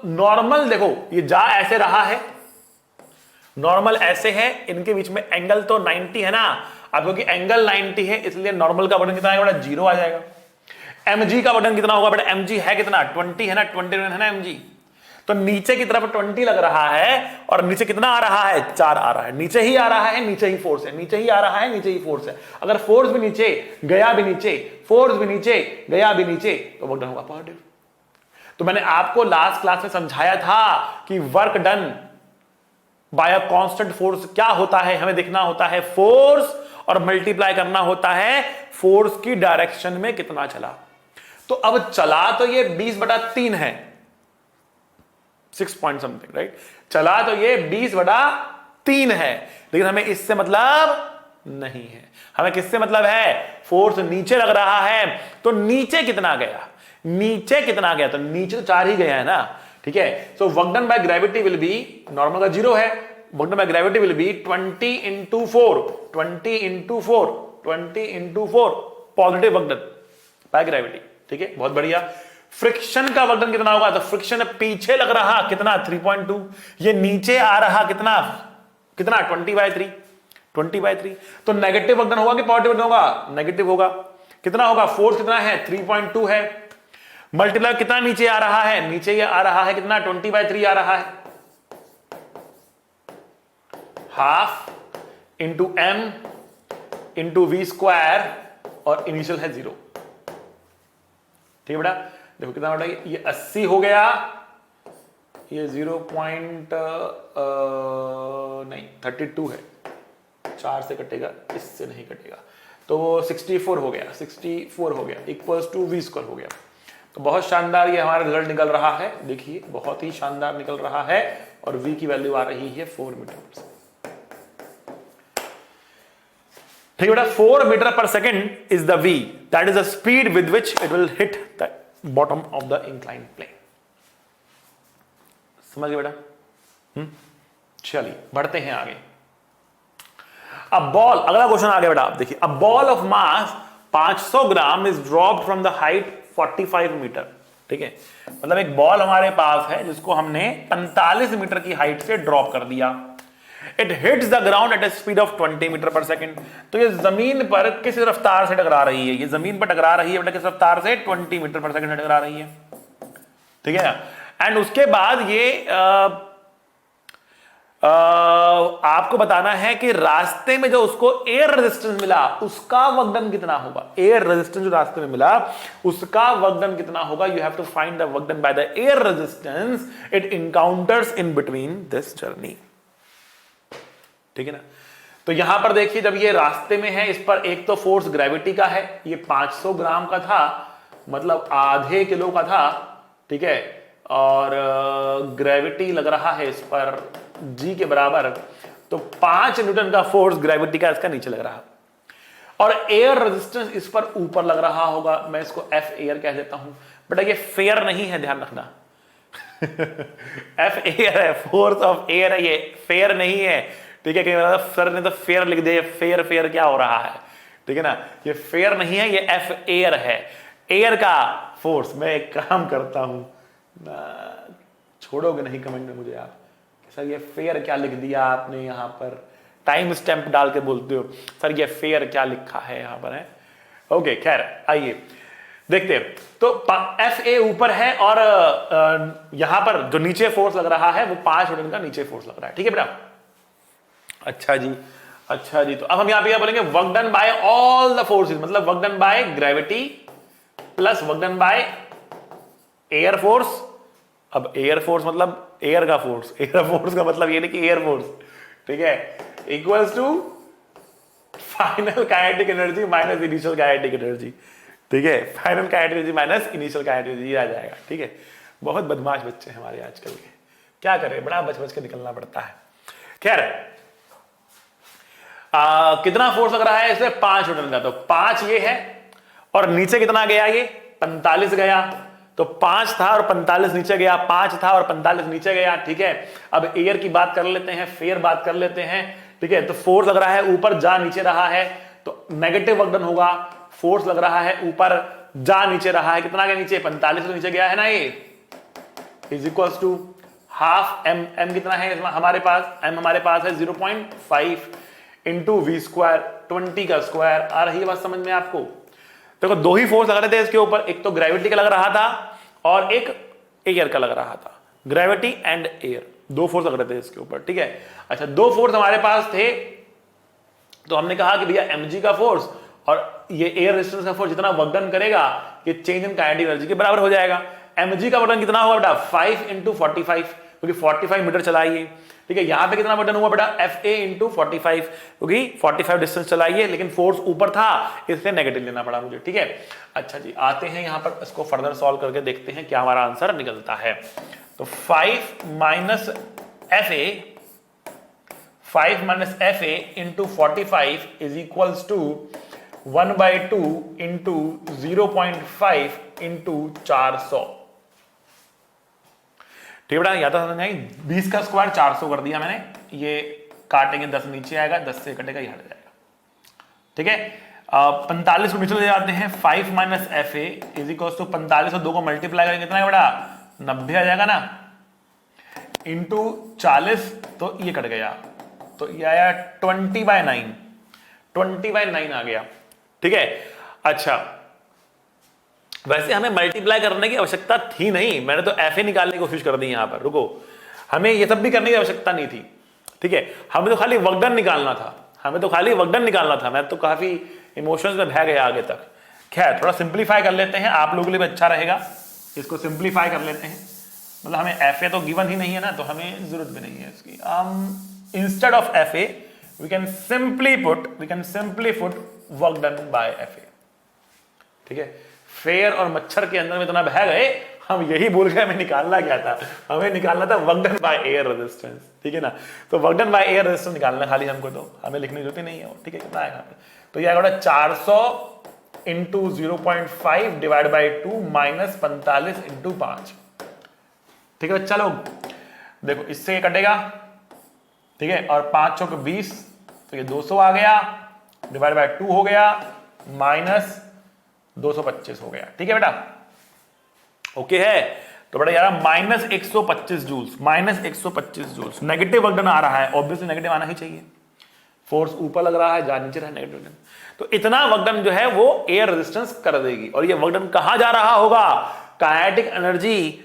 नॉर्मल देखो, ये जा ऐसे रहा है, नॉर्मल ऐसे है, इनके बीच में एंगल तो 90 है ना। अब क्योंकि एंगल 90 है इसलिए नॉर्मल का बटन कितना आएगा बेटा, 0 आ जाएगा। mg का बटन कितना होगा बेटा, mg है कितना, 20 है ना, 20 है ना mg। तो नीचे की तरफ 20 लग रहा है, और नीचे कितना आ रहा है, 4 आ रहा है। नीचे ही आ रहा है, नीचे ही फोर्स है, नीचे ही आ रहा है, नीचे ही फोर्स है। अगर फोर्स भी नीचे गया भी नीचे, फोर्स भी नीचे गया भी नीचे, तो वर्क डन होगा पॉजिटिव। तो मैंने आपको लास्ट क्लास में समझाया था कि work done bye a constant force क्या होता है, हमें देखना होता है फोर्स, और मल्टीप्लाई करना होता है फोर्स की डायरेक्शन में कितना चला। तो अब चला तो ये 20/3 है, 6 पॉइंट समथिंग, राइट। चला तो ये 20/3 है, लेकिन हमें इससे मतलब नहीं है। हमें किससे मतलब है? फोर्स नीचे लग रहा है, तो नीचे कितना गया, नीचे कितना गया, तो नीचे तो 4 ही गया है ना, ठीक है। So work done by gravity will be, normal का 0 है, work done by gravity will be 20 into 4, 20 into 4, 20 into 4 positive work done by gravity, ठीक है, बहुत बढ़िया। फ्रिक्शन का वर्क डन कितना होगा? तो फ्रिक्शन पीछे लग रहा कितना? 3.2, ये नीचे आ रहा कितना कितना 20/3, 20/3। तो नेगेटिव वर्क डन होगा कि पॉजिटिव वर्क डन होगा? नेगेटिव होगा। कितना होगा? फोर्स कितना है? 3.2 है, मल्टीप्लाई कितना नीचे आ रहा है? नीचे ये आ रहा है कितना? 20/3 आ रहा है, half into M into we square और इनिशियल है 0, ठीक है बेटा। देखो कितना बेटा, ये 80 हो गया, ये 32 है, 4 से कटेगा, इससे नहीं कटेगा, तो वो 64 हो गया, 64 हो गया, इक्वल्स टू वी स्क्वायर हो गया। तो बहुत शानदार ये हमारा रिजल्ट निकल रहा है, देखिए बहुत ही शानदार निकल रहा है, और वी की वैल्यू आ रही है 4 मीटर। ठीक है बेटा, 4 मीटर पर second is the V, that is the speed with which it will hit the bottom of the inclined plane. समझ गए बेटा? चलिए बढ़ते हैं आगे। अब बॉल, अगला क्वेश्चन आ गया बेटा, आप देखिए, a ball of mass 500 gram is dropped from the height 45 meter, ठीक है, मतलब एक बॉल हमारे पास है जिसको हमने 45 मीटर की हाइट से ड्रॉप कर दिया। It hits the ground at a speed of 20 meter पर सेकेंड। तो ये जमीन पर किस रफ्तार से टकरा रही है? ये जमीन पर टकरा रही है बेटा किस रफ्तार से? 20 मीटर पर सेकेंड से टकरा रही है, ठीक है। एंड उसके बाद ये आपको बताना है कि रास्ते में जो उसको एयर रेजिस्टेंस मिला उसका वर्क डन कितना होगा। एयर रेजिस्टेंस जो रास्ते में मिला उसका वर्क डन कितना होगा? You have to find the work done by the air resistance it encounters in between this journey, ठीक है ना। तो यहां पर देखिए, जब ये रास्ते में है, इस पर एक तो फोर्स ग्रेविटी का है, ये 500 ग्राम का था, मतलब आधे किलो का था, ठीक है, और ग्रेविटी लग रहा है इस पर जी के बराबर, तो 5 न्यूटन का फोर्स ग्रेविटी का इसका नीचे लग रहा, और एयर रेजिस्टेंस इस पर ऊपर लग रहा होगा। मैं इसको एफ एयर कह देता हूं बेटा, ये फेयर नहीं है, ध्यान रखना। एफ एयर है, फोर्स ऑफ एयर है, ये फेयर नहीं है, ठीक है। कहीं सर ने तो फेयर लिख दिया, फेयर फेयर क्या हो रहा है, ठीक है ना, ये फेयर नहीं है, ये एफ एयर है, एयर का फोर्स। मैं एक काम करता हूं ना, छोड़ोगे नहीं कमेंट में मुझे आप, सर ये फेयर क्या लिख दिया आपने यहां पर, टाइम स्टैंप डाल के बोलते हो सर ये फेयर क्या लिखा है यहां पर, है ओके। खैर आइए देखते हैं। तो एफ ए ऊपर है, और यहां पर जो नीचे फोर्स लग रहा है वो 5 न्यूटन का नीचे फोर्स लग रहा है, ठीक है बेटा। अच्छा जी, अच्छा जी। तो अब हम यहां पे क्या बोलेंगे? Work done by all the forces, मतलब work done by gravity plus work done by air force. अब एयर फोर्स मतलब एयर का फोर्स, एयर फोर्स का मतलब ये नहीं कि एयर फोर्स, ठीक है, equals to final kinetic energy minus initial kinetic energy, ठीक है, final kinetic energy minus initial kinetic energy आ जाएगा, ठीक है। बहुत बदमाश बच्चे हैं हमारे आजकल के, क्या करें, बड़ा बच बच के निकलना पड़ता है। खैर कितना फोर्स लग रहा है इसमें? 5 न्यूटन का, तो 5 ये है, और नीचे कितना गया? ये 45 गया, तो 5 था और 45 नीचे गया, 5 था और 45 नीचे गया, ठीक है। अब एयर की बात कर लेते हैं, फेयर बात कर लेते हैं, ठीक है। तो फोर्स लग रहा है ऊपर जा नीचे रहा है, तो नेगेटिव वर्क डन होगा। फोर्स लग रहा है ऊपर जा नीचे रहा है, कितना गया नीचे? 45 तो नीचे गया है ना, ये is equals to half M. M कितना है हमारे पास? एम हमारे पास है 0.5 इंटू वी स्क्वायर, 20 का स्क्वायर। आ रही है बात समझ में आपको? देखो दो ही फोर्स लग रहे थे इसके ऊपर, एक तो ग्रेविटी का लग रहा था और एक एयर का लग रहा था। ग्रेविटी एंड एयर, दो फोर्स लग रहे थे इसके ऊपर, ठीक है। अच्छा, दो फोर्स हमारे पास थे, तो हमने कहा कि भैया mg का फोर्स और ये एयर रेजिस्टेंस का फोर्स जितना वर्क डन करेगा ये चेंज इन काइनेटिक एनर्जी के बराबर हो जाएगा। mg का वर्क डन कितना होगा बेटा? 5 इंटू 45, क्योंकि 45 मीटर चलाइए, ठीक है। यहां पे कितना वर्क डन हुआ बेटा? fa इंटू 45, क्योंकि 45 डिस्टेंस चलाइए, लेकिन फोर्स ऊपर था इसलिए नेगेटिव लेना पड़ा मुझे, ठीक है। अच्छा जी, आते हैं यहां पर, इसको फर्दर सॉल्व करके देखते हैं क्या हमारा आंसर निकलता है। तो 5 minus fa, 5 minus F A into 45 is equals to 1/2 into 0.5 into 400। ठीक है बेटा, या तो समझ आई। 20 का स्क्वायर 400 कर दिया मैंने, ये काटेंगे 10 नीचे आएगा, 10 से कटेगा, ये हट जाएगा। ठीक है, 45 को नीचे ले जाते हैं। 5 minus F A is equal to 45 और 2 को मल्टीप्लाई करेंगे कितना है बेटा, 90 आ जाएगा ना, इंटू 40, तो ये कट गया, तो ये आया 20/9, 20/9 आ गया। ठीक है, अच्छा वैसे हमें मल्टीप्लाई करने की आवश्यकता थी नहीं, मैंने तो एफ ए निकालने की कोशिश कर दी यहां पर। रुको, हमें ये सब भी करने की आवश्यकता नहीं थी। ठीक है, हमें तो खाली वर्कडन निकालना था, हमें तो खाली वर्कडन निकालना था। मैं तो काफी इमोशंस में बह गया आगे तक। खैर, थोड़ा सिंप्लीफाई कर लेते हैं, आप लोगों के लिए भी अच्छा रहेगा, इसको सिंप्लीफाई कर लेते हैं। मतलब हमें एफ ए तो गिवन ही नहीं है ना, तो हमें जरूरत भी नहीं है इसकी। Instead of F A V can simply put work done bye F A. ठीक है, फेयर और मच्छर के अंदर में इतना बह गए, हम यही भूल गए हमें निकालना क्या था, हमें निकालना था work done by air resistance. ठीक है ना, तो work done by air resistance निकालना खाली हमको, तो हमें लिखने की जरूरत ही नहीं है। ठीक है, कितना आएगा, तो ये आएगा 400 into 0.5 divide by 2 minus 45 into 5। ठीक है बच्चा लोग, देखो इससे ये कटेगा। ठीक है, और 5 चौक 20, तो ये 200 आ गया, डिवाइड बाय 2 हो गया, माइनस 225 हो गया। ठीक है बेटा, ओके है। तो बेटा यार minus 125 joules, minus 125 joules negative work done आ रहा है, ऑब्वियसली नेगेटिव आना ही चाहिए। फोर्स ऊपर लग रहा है, जहां नीचे रहा नेगेटिव वर्क डन, तो इतना वर्क डन जो है वो एयर रेजिस्टेंस कर देगी। और ये वर्क डन कहां जा रहा होगा, काइनेटिक एनर्जी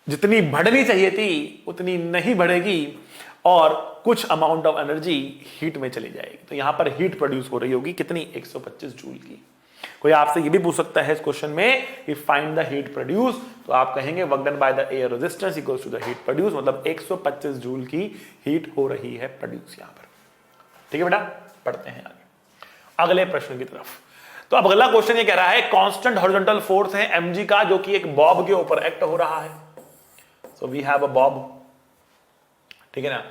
जितनी बढ़नी चाहिए थी उतनी नहीं बढ़ेगी, और कुछ अमाउंट ऑफ एनर्जी हीट में चली जाएगी। तो यहां पर हीट प्रोड्यूस हो रही होगी कितनी, 125 जूल की। कोई आपसे ये भी पूछ सकता है इस क्वेश्चन में कि फाइंड द हीट प्रोड्यूस, तो आप कहेंगे work done by the air resistance equals to the heat produce, मतलब 125 जूल की हीट हो रही है प्रोड्यूस यहां पर। ठीक है बेटा, पढ़ते हैं आगे अगले प्रश्न की तरफ। तो अब अगला क्वेश्चन ये कह रहा है कांस्टेंट हॉरिजॉन्टल फोर्स है mg का, जो कि एक बॉब के ऊपर एक्ट हो रहा है। So we have a bob, ठीक है ना,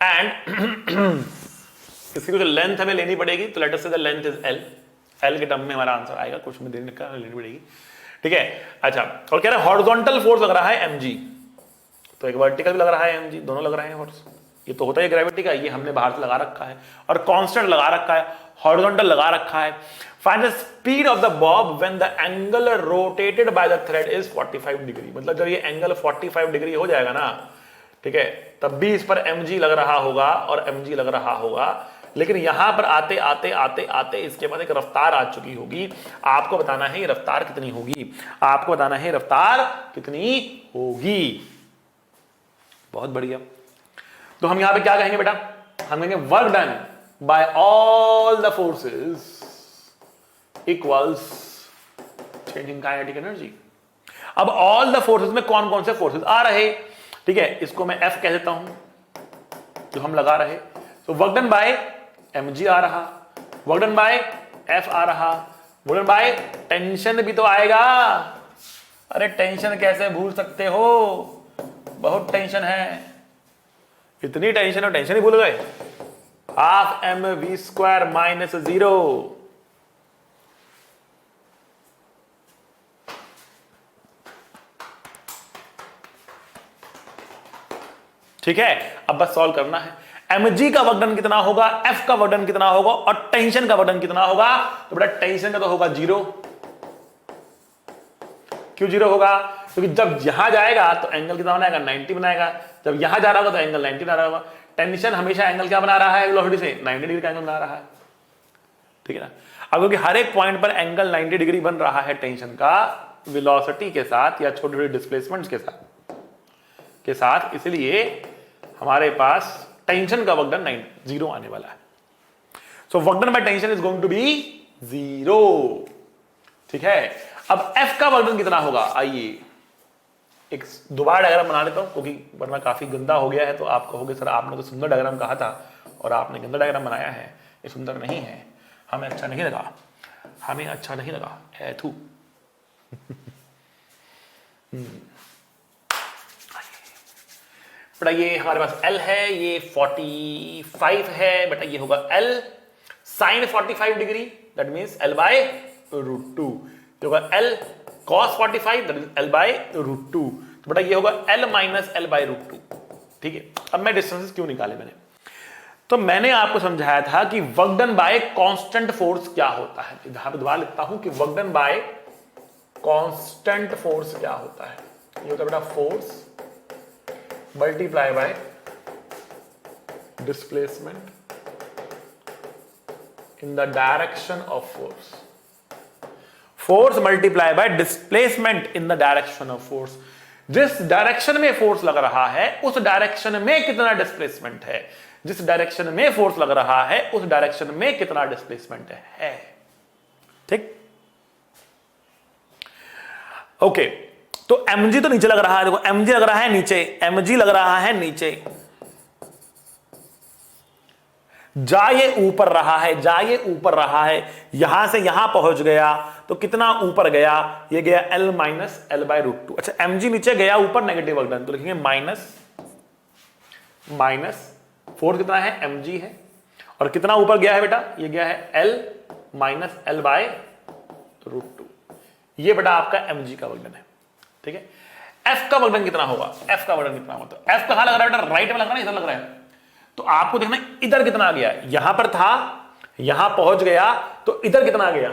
एंड इसकी कुछ लेंथ हमें लेनी पड़ेगी, तो लेट अस से the length is l, L के टर्म में हमारा आंसर आएगा, कुछ में देने का लेनी पड़ेगी। ठीक है, अच्छा, और कह रहा है हॉरिजॉन्टल फोर्स लग रहा है mg, तो एक वर्टिकल भी लग रहा है mg, दोनों लग रहे हैं फोर्स। ये तो होता है ग्रेविटी का, ये हमने बाहर से लगा रखा है, और कांस्टेंट लगा रखा है, हॉरिजॉन्टल लगा रखा है। Find the speed of the Bob when the angle rotated by the thread is 45 degree. मतलब जब ये एंगल 45 डिग्री हो जाएगा ना, ठीक है, तब भी इस पर mg लग रहा होगा और mg लग रहा होगा, लेकिन यहां पर आते आते आते आते इसके बाद एक रफ्तार आ चुकी होगी। आपको बताना है ये रफ्तार कितनी होगी, आपको बताना है रफ्तार कितनी होगी। बहुत बढ़िया, तो हम यहां पे क्या कहेंगे बेटा, हम कहेंगे work done by all the forces equals change in kinetic energy. अब ऑल द फोर्सेस में कौन कौन से फोर्सेस आ रहे, ठीक है, इसको मैं F कह देता हूं जो हम लगा रहे। तो वर्क डन बाय mg आ रहा, वर्क डन बाय F आ रहा, वर्क डन बाय टेंशन भी तो आएगा। अरे टेंशन कैसे भूल सकते हो, बहुत टेंशन है, इतनी टेंशन, और टेंशन ही भूल गए। Half mv² minus 0। ठीक है, अब बस सॉल्व करना है। mg का वर्क डन कितना होगा, F का वर्क डन कितना होगा, और टेंशन का वर्क डन कितना होगा। तो बेटा टेंशन का तो होगा 0। क्यों 0 होगा, क्योंकि जब यहां जाएगा तो एंगल कितना बनाएगा, 90 बनाएगा, जब यहां जा रहा होगा तो एंगल 90 बना रहा होगा। टेंशन हमेशा एंगल क्या बना रहा है वेलोसिटी से, 90 डिग्री का एंगल बना रहा है। ठीक है ना, अब क्योंकि हर एक पॉइंट पर एंगल 90 डिग्री बन रहा है टेंशन का वेलोसिटी के साथ या छोटे छोटे डिस्प्लेसमेंट्स के साथ, इसलिए हमारे पास टेंशन का वर्क डन 0 आने वाला है। So work done by tension is going to be 0। ठीक है, अब F का वर्क डन कितना होगा, आइए एक दोबारा डायग्राम बना लेता हूं, क्योंकि वरना काफी गंदा हो गया है। तो आप कहोगे सर आपने तो सुंदर डायग्राम कहा था और आपने गंदा डायग्राम बनाया है, ये सुंदर नहीं है, हमें अच्छा नहीं लगा, हमें अच्छा नहीं लगा थू। बेटा ये हमारे पास L है, ये 45 है बेटा, ये होगा L sine 45 degree, that means L by √2, ये होगा L cos 45, that means L by √2, तो बेटा ये होगा L माइनस L बाय √2। ठीक है, अब मैं डिस्टेंसेस क्यों निकाले मैंने, तो मैंने आपको समझाया था कि work done bye constant force क्या होता है। दोबारा लिखता हूं कि work done bye constant force क्या होता है, ये होता है बेटा force multiply by displacement in the direction of force, force multiply by displacement in the direction of force. जिस डायरेक्शन में फोर्स लग रहा है उस डायरेक्शन में कितना डिस्प्लेसमेंट है, जिस डायरेक्शन में फोर्स लग रहा है उस डायरेक्शन में कितना डिस्प्लेसमेंट है। ठीक, ओके, तो mg तो नीचे लग रहा है, देखो mg लग रहा है नीचे, mg लग रहा है नीचे, जा ये ऊपर रहा है, जा ये ऊपर रहा है, यहां से यहां पहुंच गया तो कितना ऊपर गया, ये गया L माइनस L बाय √2। अच्छा, mg नीचे गया ऊपर, नेगेटिव वर्क डन, तो लिखेंगे माइनस फोर्स कितना है mg है, और कितना ऊपर गया है बेटा, ये गया है L माइनस L बाय √2, ये बेटा आपका mg का वर्क डन है। ठीक है, F का वर्क डन कितना होगा, F का वर्क डन कितना होगा, तो F कहां लग रहा है बेटा, राइट में लग रहा है, इधर लग रहा है, तो आपको देखना इधर कितना आ गया, यहां पर था, यहां पहुंच गया तो इधर कितना गया,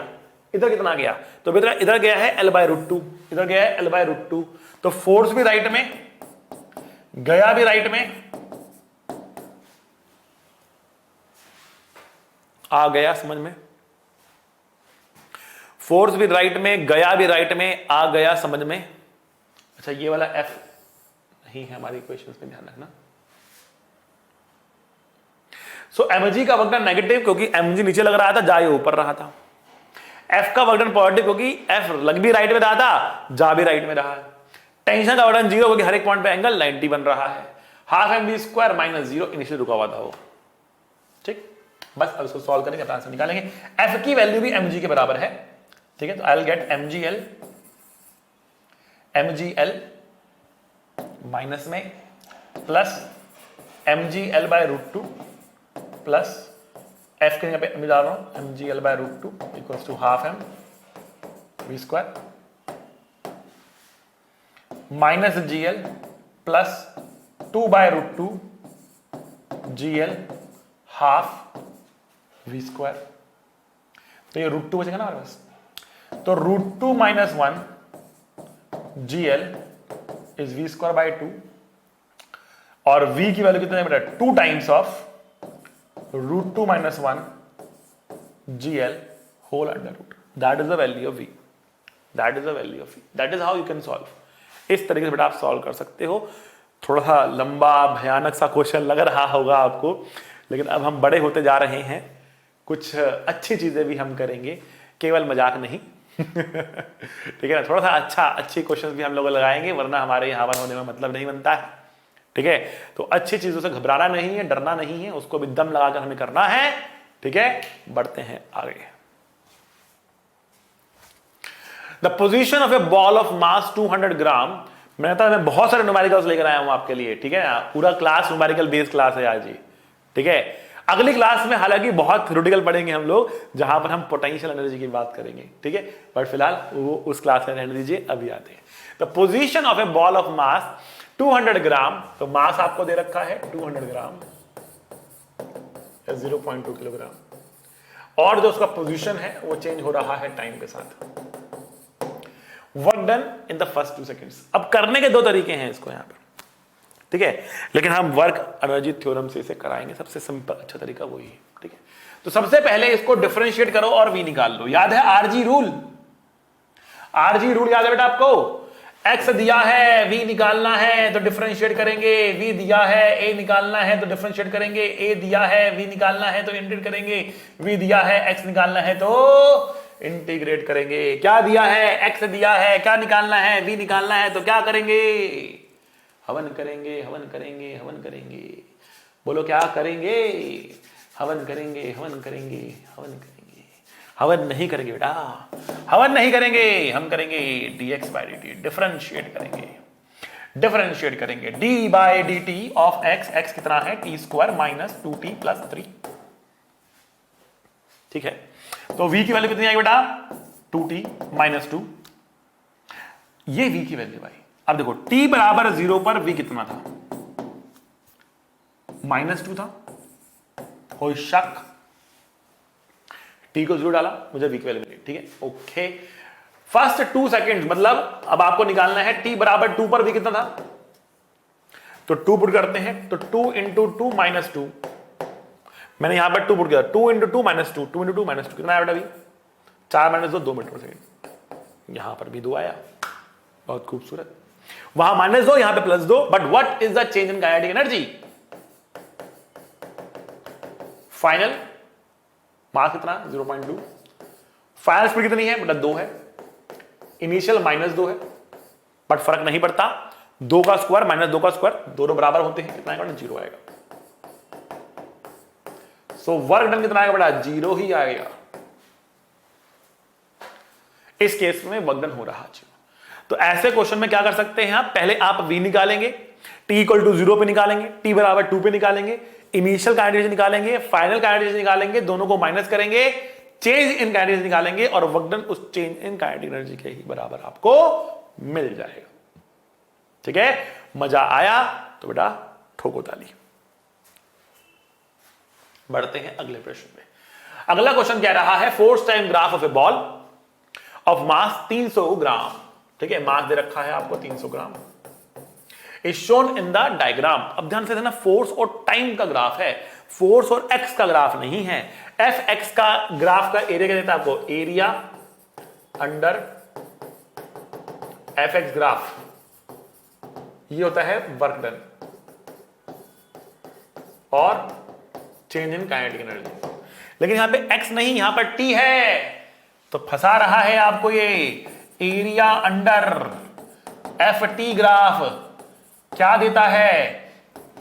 इधर कितना गया, तो बेटा इधर गया है L बाय √2, इधर गया है L बाय √2, तो फोर्स भी राइट में गया, भी राइट में आ गया, समझ में, फोर्स भी राइट में गया, भी राइट में आ गया, समझ में। अच्छा, ये वाला F नहीं है हमारी इक्वेशंस में, ध्यान रखना। सो mg का वर्क डन नेगेटिव क्योंकि mg नीचे लग रहा था, जा ये ऊपर रहा था। F का वर्क डन पॉजिटिव क्योंकि F लग भी राइट में रहा था, जा भी राइट में रहा है। टेंशन का वर्क डन 0 क्योंकि हर एक पॉइंट पे एंगल 90 बन रहा है। Half mv square minus 0 initial रुका हुआ था वो। ठीक, बस अब इसको सॉल्व करेंगे, आंसर निकालेंगे। F की वैल्यू भी mg के बराबर है। ठीक है, तो I will get mgl minus में plus mgl by √2 plus F के यहाँ पे मैं डाल रहा हूं mgl by √2 equals to half m v square minus gl plus 2 by √2 gl half v square, तो ये √2 बचेगा ना हमारे पास, तो √2 minus 1 gl is v square by 2, और v की वैल्यू कितना है बेटा, 2 times of √2 minus 1 gl whole under root. That is the value of v. That is the value of v. That is how you can solve. इस तरीके से बेटा आप सॉल्व कर सकते हो। थोड़ा सा लंबा भयानक सा क्वेश्चन लग रहा होगा आपको, लेकिन अब हम बड़े होते जा रहे हैं, कुछ अच्छी चीजें भी हम करेंगे, केवल मजाक नहीं। ठीक है ना, थोड़ा सा अच्छी क्वेश्चन भी हम लोग लगाएंगे, वरना हमारे यहाँ पर होने में मतलब नहीं बनता है। ठीक है, तो अच्छी चीजों से घबराना नहीं है, डरना नहीं है, उसको भी दम लगाकर हमें करना है। ठीक है, बढ़ते हैं आगे। The position of a ball of मास 200 ग्राम। मैं बहुत सारे न्यूमेरिकल्स लेकर आया हूं आपके लिए। ठीक है, पूरा क्लास न्यूमेरिकल बेस्ड क्लास है आज ही। ठीक है, अगली क्लास में हालांकि बहुत थ्योरेटिकल पढ़ेंगे हम लोग, जहां पर हम पोटेंशियल एनर्जी की बात करेंगे। ठीक है, बट फिलहाल वो उस क्लास में रहने दीजिए, अभी आते हैं। The position of a ball of मास 200 ग्राम, तो मास आपको दे रखा है 200 ग्राम या 0.2 किलोग्राम, और जो उसका पोजीशन है वो चेंज हो रहा है टाइम के साथ। Work done in the first 2 seconds. अब करने के 2 तरीके हैं इसको यहां पर। ठीक है, लेकिन हम वर्क एनर्जी थ्योरम से इसे कराएंगे, सबसे सिंपल अच्छा तरीका वही है। ठीक है, तो सबसे पहले इसको डिफरेंशिएट करो और वी निकाल लो। याद है आरजी रूल? आरजी रूल याद है बेटा आपको? x दिया है, v निकालना है तो डिफरेंशिएट करेंगे, v दिया है, a निकालना है तो डिफरेंशिएट करेंगे, a दिया है, v निकालना है तो इंटीग्रेट करेंगे, v दिया है, x निकालना है तो इंटीग्रेट करेंगे। क्या दिया है? x दिया है, क्या निकालना है? v निकालना है, तो क्या करेंगे? हवन करेंगे, हवन करेंगे, हवन करेंगे। बोलो क्या करेंगे? हवन करेंगे, हवन करेंगे, हवन करेंगे। हवन नहीं करेंगे बेटा, हवन नहीं करेंगे, हम करेंगे dx by dt, डिफरेंशिएट करेंगे। डिफरेंशिएट करेंगे D by D T of x, x कितना है T square minus 2t plus 3, ठीक है। तो v की वैल्यू कितनी आएगी बेटा 2t माइनस 2, ये v की वैल्यू भाई। अब देखो t बराबर 0 पर v कितना था, माइनस 2 था, कोई शक, t को 0 डाला, मुझे v की वैल्यू मिली, ठीक है ओके। फर्स्ट 2 सेकेंड मतलब अब आपको निकालना है t बराबर 2 पर v कितना था, तो 2 पुट करते हैं, तो 2 इंटू 2 माइनस 2, मैंने यहां पर 2 पुट किया, 2 इंटू 2 माइनस 2, 2 इंटू 2 माइनस 2 कितना आया बेटा अभी 4 माइनस 2 2 मीटर पर सेकेंड, यहां पर भी 2 आया, बहुत खूबसूरत। वहां माइनस 2 यहां पे plus 2, but what is the change in kinetic energy, final mass कितना 0.2, फाइनल स्पीड कितनी है बेटा 2 है, इनिशियल माइनस 2 है, बट फर्क नहीं पड़ता, 2 का स्क्वायर माइनस 2 का स्क्वायर दोनों बराबर होते हैं, कितना आएगा 0 आएगा। सो वर्क डन कितना आएगा बेटा 0 ही आएगा, इस केस में वर्क डन हो रहा है। तो ऐसे क्वेश्चन में क्या कर सकते हैं आप, पहले आप v निकालेंगे, t इक्वल टू 0 पे निकालेंगे, t बराबर 2 पे निकालेंगे, इनिशियल काइनेटिक एनर्जी निकालेंगे, फाइनल काइनेटिक एनर्जी निकालेंगे, दोनों को माइनस करेंगे, चेंज इन काइनेटिक एनर्जी निकालेंगे, और वर्क डन उस चेंज इन काइनेटिक एनर्जी के ही बराबर आपको मिल जाएगा, ठीक है। मजा आया तो बेटा ठोको ताली। बढ़ते हैं अगले प्रश्न पे। अगला क्वेश्चन कह रहा है force time graph of a ball of mass 300 gram, ठीक है, मास दे रखा है आपको 300 gram, is shown in the diagram. अब ध्यान से देना, फोर्स और टाइम का ग्राफ है, फोर्स और एक्स का ग्राफ नहीं है। एफ एक्स का ग्राफ का एरिया क्या देता है आपको, area under F x graph, ये होता है वर्क डन और चेंज इन काइनेटिक एनर्जी। लेकिन यहां पे x नहीं, यहां पर t है, तो फंसा रहा है आपको ये area under F T graph क्या देता है,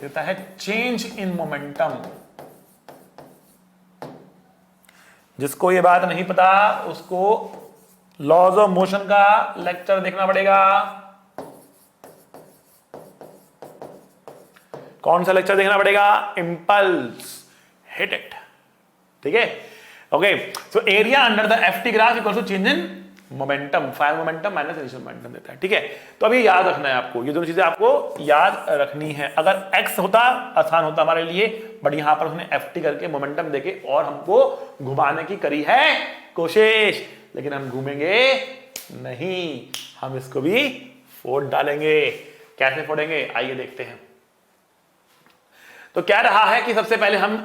देता है चेंज इन मोमेंटम। जिसको ये बात नहीं पता उसको लॉज ऑफ मोशन का लेक्चर देखना पड़ेगा। कौन सा लेक्चर देखना पड़ेगा, इंपल्स हिट इट, ठीक है okay. So area under the F T graph equal to change in momentum, final momentum minus initial momentum देता है, ठीक है। तो अभी याद रखना है आपको, ये दोनों चीजें आपको याद रखनी है। अगर x होता आसान होता हमारे लिए, बट यहां पर उसने एफ टी करके मोमेंटम देके और हमको घुमाने की करी है कोशिश, लेकिन हम घूमेंगे नहीं, हम इसको भी फोड़ डालेंगे। कैसे फोड़ेंगे आइए देखते हैं। तो क्या रहा है कि सबसे पहले हम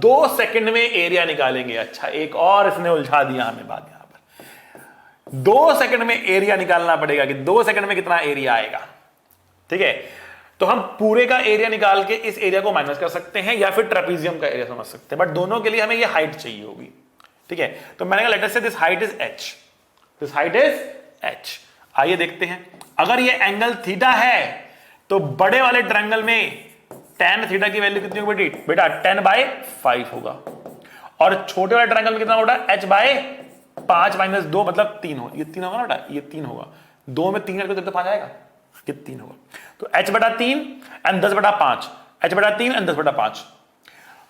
2 सेकंड में एरिया निकालेंगे। अच्छा, एक और इसने उलझा दिया हमें बात, यहां पर 2 सेकंड में एरिया निकालना पड़ेगा कि 2 सेकंड में कितना एरिया आएगा, ठीक है। तो हम पूरे का एरिया निकाल के इस एरिया को माइनस कर सकते हैं या फिर ट्रेपीजियम का एरिया समझ सकते हैं, बट दोनों के लिए हमें ये हाइट चाहिए होगी, ठीक है। तो मैंने कहा लेट अस से this height is h, this height is h। आइए देखते हैं, अगर ये एंगल थीटा है तो बड़े वाले ट्रायंगल में tan थीटा की वैल्यू कितनी होगी बेटा 10/5 होगा, और छोटे वाले ट्रायंगल में कितना होगा h/5 माइनस 2 मतलब 3 हो, ये 3 होगा ना बेटा, ये 3 होगा, 2 में 3 करके तो 5 आएगा, ये 3 होगा। तो h/3 एंड 10/5, h/3 एंड 10/5,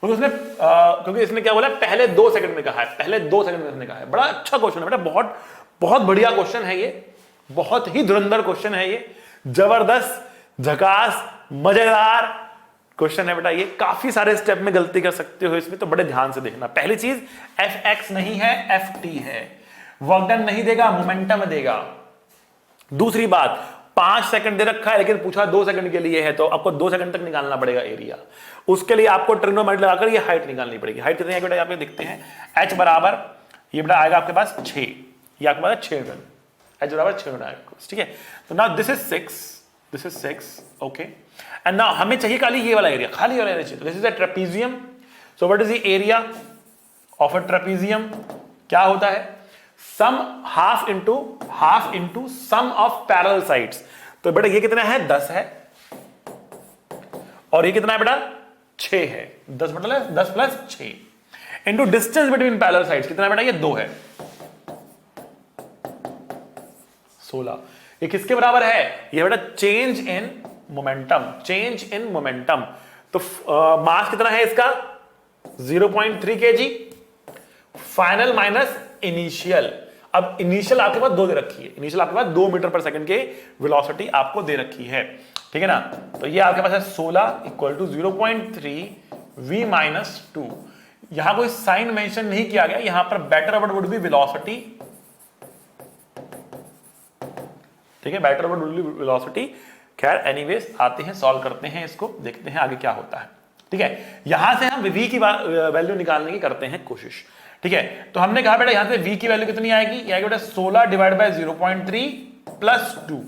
क्योंकि इसने क्या बोला पहले 2 सेकंड में कहा है, पहले 2 सेकंड में इसने कहा है। बड़ा अच्छा क्वेश्चन है बेटा, बहुत बहुत बढ़िया क्वेश्चन है ये, बहुत ही धुरंधर क्वेश्चन है ये, जबरदस्त झकास मजेदार क्वेश्चन है बेटा ये। काफी सारे स्टेप में गलती कर सकते हो इसमें, तो बड़े ध्यान से देखना। पहली चीज एफ एक्स नहीं है, एफ टी है, वर्क डन नहीं देगा, मोमेंटम देगा। दूसरी बात 5 सेकंड दे रखा है लेकिन पूछा 2 सेकंड के लिए है, तो आपको 2 सेकंड तक निकालना पड़ेगा एरिया। उसके लिए आपको ट्रिग्नोमेट्री लगाकर ये हाइट निकालनी पड़ेगी। हाइट कितनी है बेटा, यहाँ पे देखते हैं, h बराबर ये बेटा आएगा आपके पास 6, ये आपके पास 6 रन, h बराबर 6 रन आएगा, ठीक है। तो now this is 6, this is 6, okay. And now हमें चाहिए खाली ये वाला एरिया, खाली वाला एरिया चाहिए। This is a trapezium, so what is the area of a trapezium, क्या होता है sum half into sum of parallel sides. तो बेटा ये कितना है 10 है, और ये कितना है बेटा 6 है, 10 मतलब 10 plus 6 into distance between parallel sides कितना है बेटा, ये 2 है। 16। ये किसके बराबर है? ये बेटा change in momentum, change in momentum. तो मास कितना है इसका? 0.3 kg, फाइनल माइनस इनिशियल। अब इनिशियल आपके पास 2 दे रखी है, इनिशियल आपके पास 2 मीटर पर सेकंड के वेलोसिटी आपको दे रखी है, ठीक है ना। तो ये आपके पास है 16 इक्वल टू 0.3 v माइनस 2। यहां कोई साइन मेंशन नहीं किया गया, यहां पर better word would be velocity, ठीक है, better word would be velocity. खैर एनीवेज आते हैं, सॉल्व करते हैं इसको, देखते हैं आगे क्या होता है, ठीक है। यहां से हम v की वैल्यू निकालने की करते हैं कोशिश, ठीक है। तो हमने कहा बेटा यहां से v की वैल्यू कितनी आएगी? ये आएगी बेटा 16 divide by 0.3 plus 2,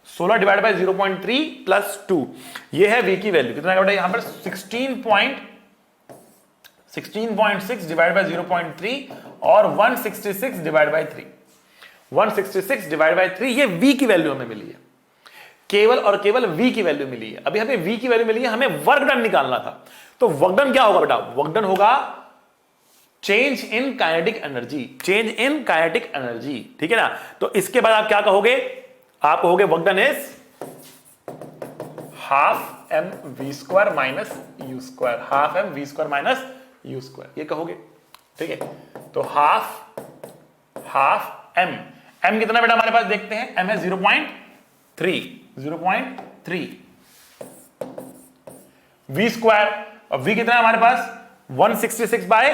16 divide by 0.3 plus 2, ये है v की वैल्यू। कितना बेटा यहां पर 16.6 डिवाइड बाय 0.3 और 166 डिवाइड बाय 3, 166 डिवाइड बाय 3, ये v की वैल्यू हमें मिली है, केवल और केवल v की वैल्यू मिली है। अभी हमें v की वैल्यू मिली है, हमें वर्क डन निकालना था। तो वर्क डन क्या होगा बेटा? वर्क डन होगा change in kinetic energy, change in kinetic energy, ठीक है ना। तो इसके बाद आप क्या कहोगे? आप कहोगे work done is half M we square minus U square, half M we square minus U square, ये कहोगे, ठीक है। तो हाफ एम कितना बेटा हमारे पास? देखते हैं, एम है 0.3 वी स्क्वायर, और वी कितना है हमारे पास? 166 बाय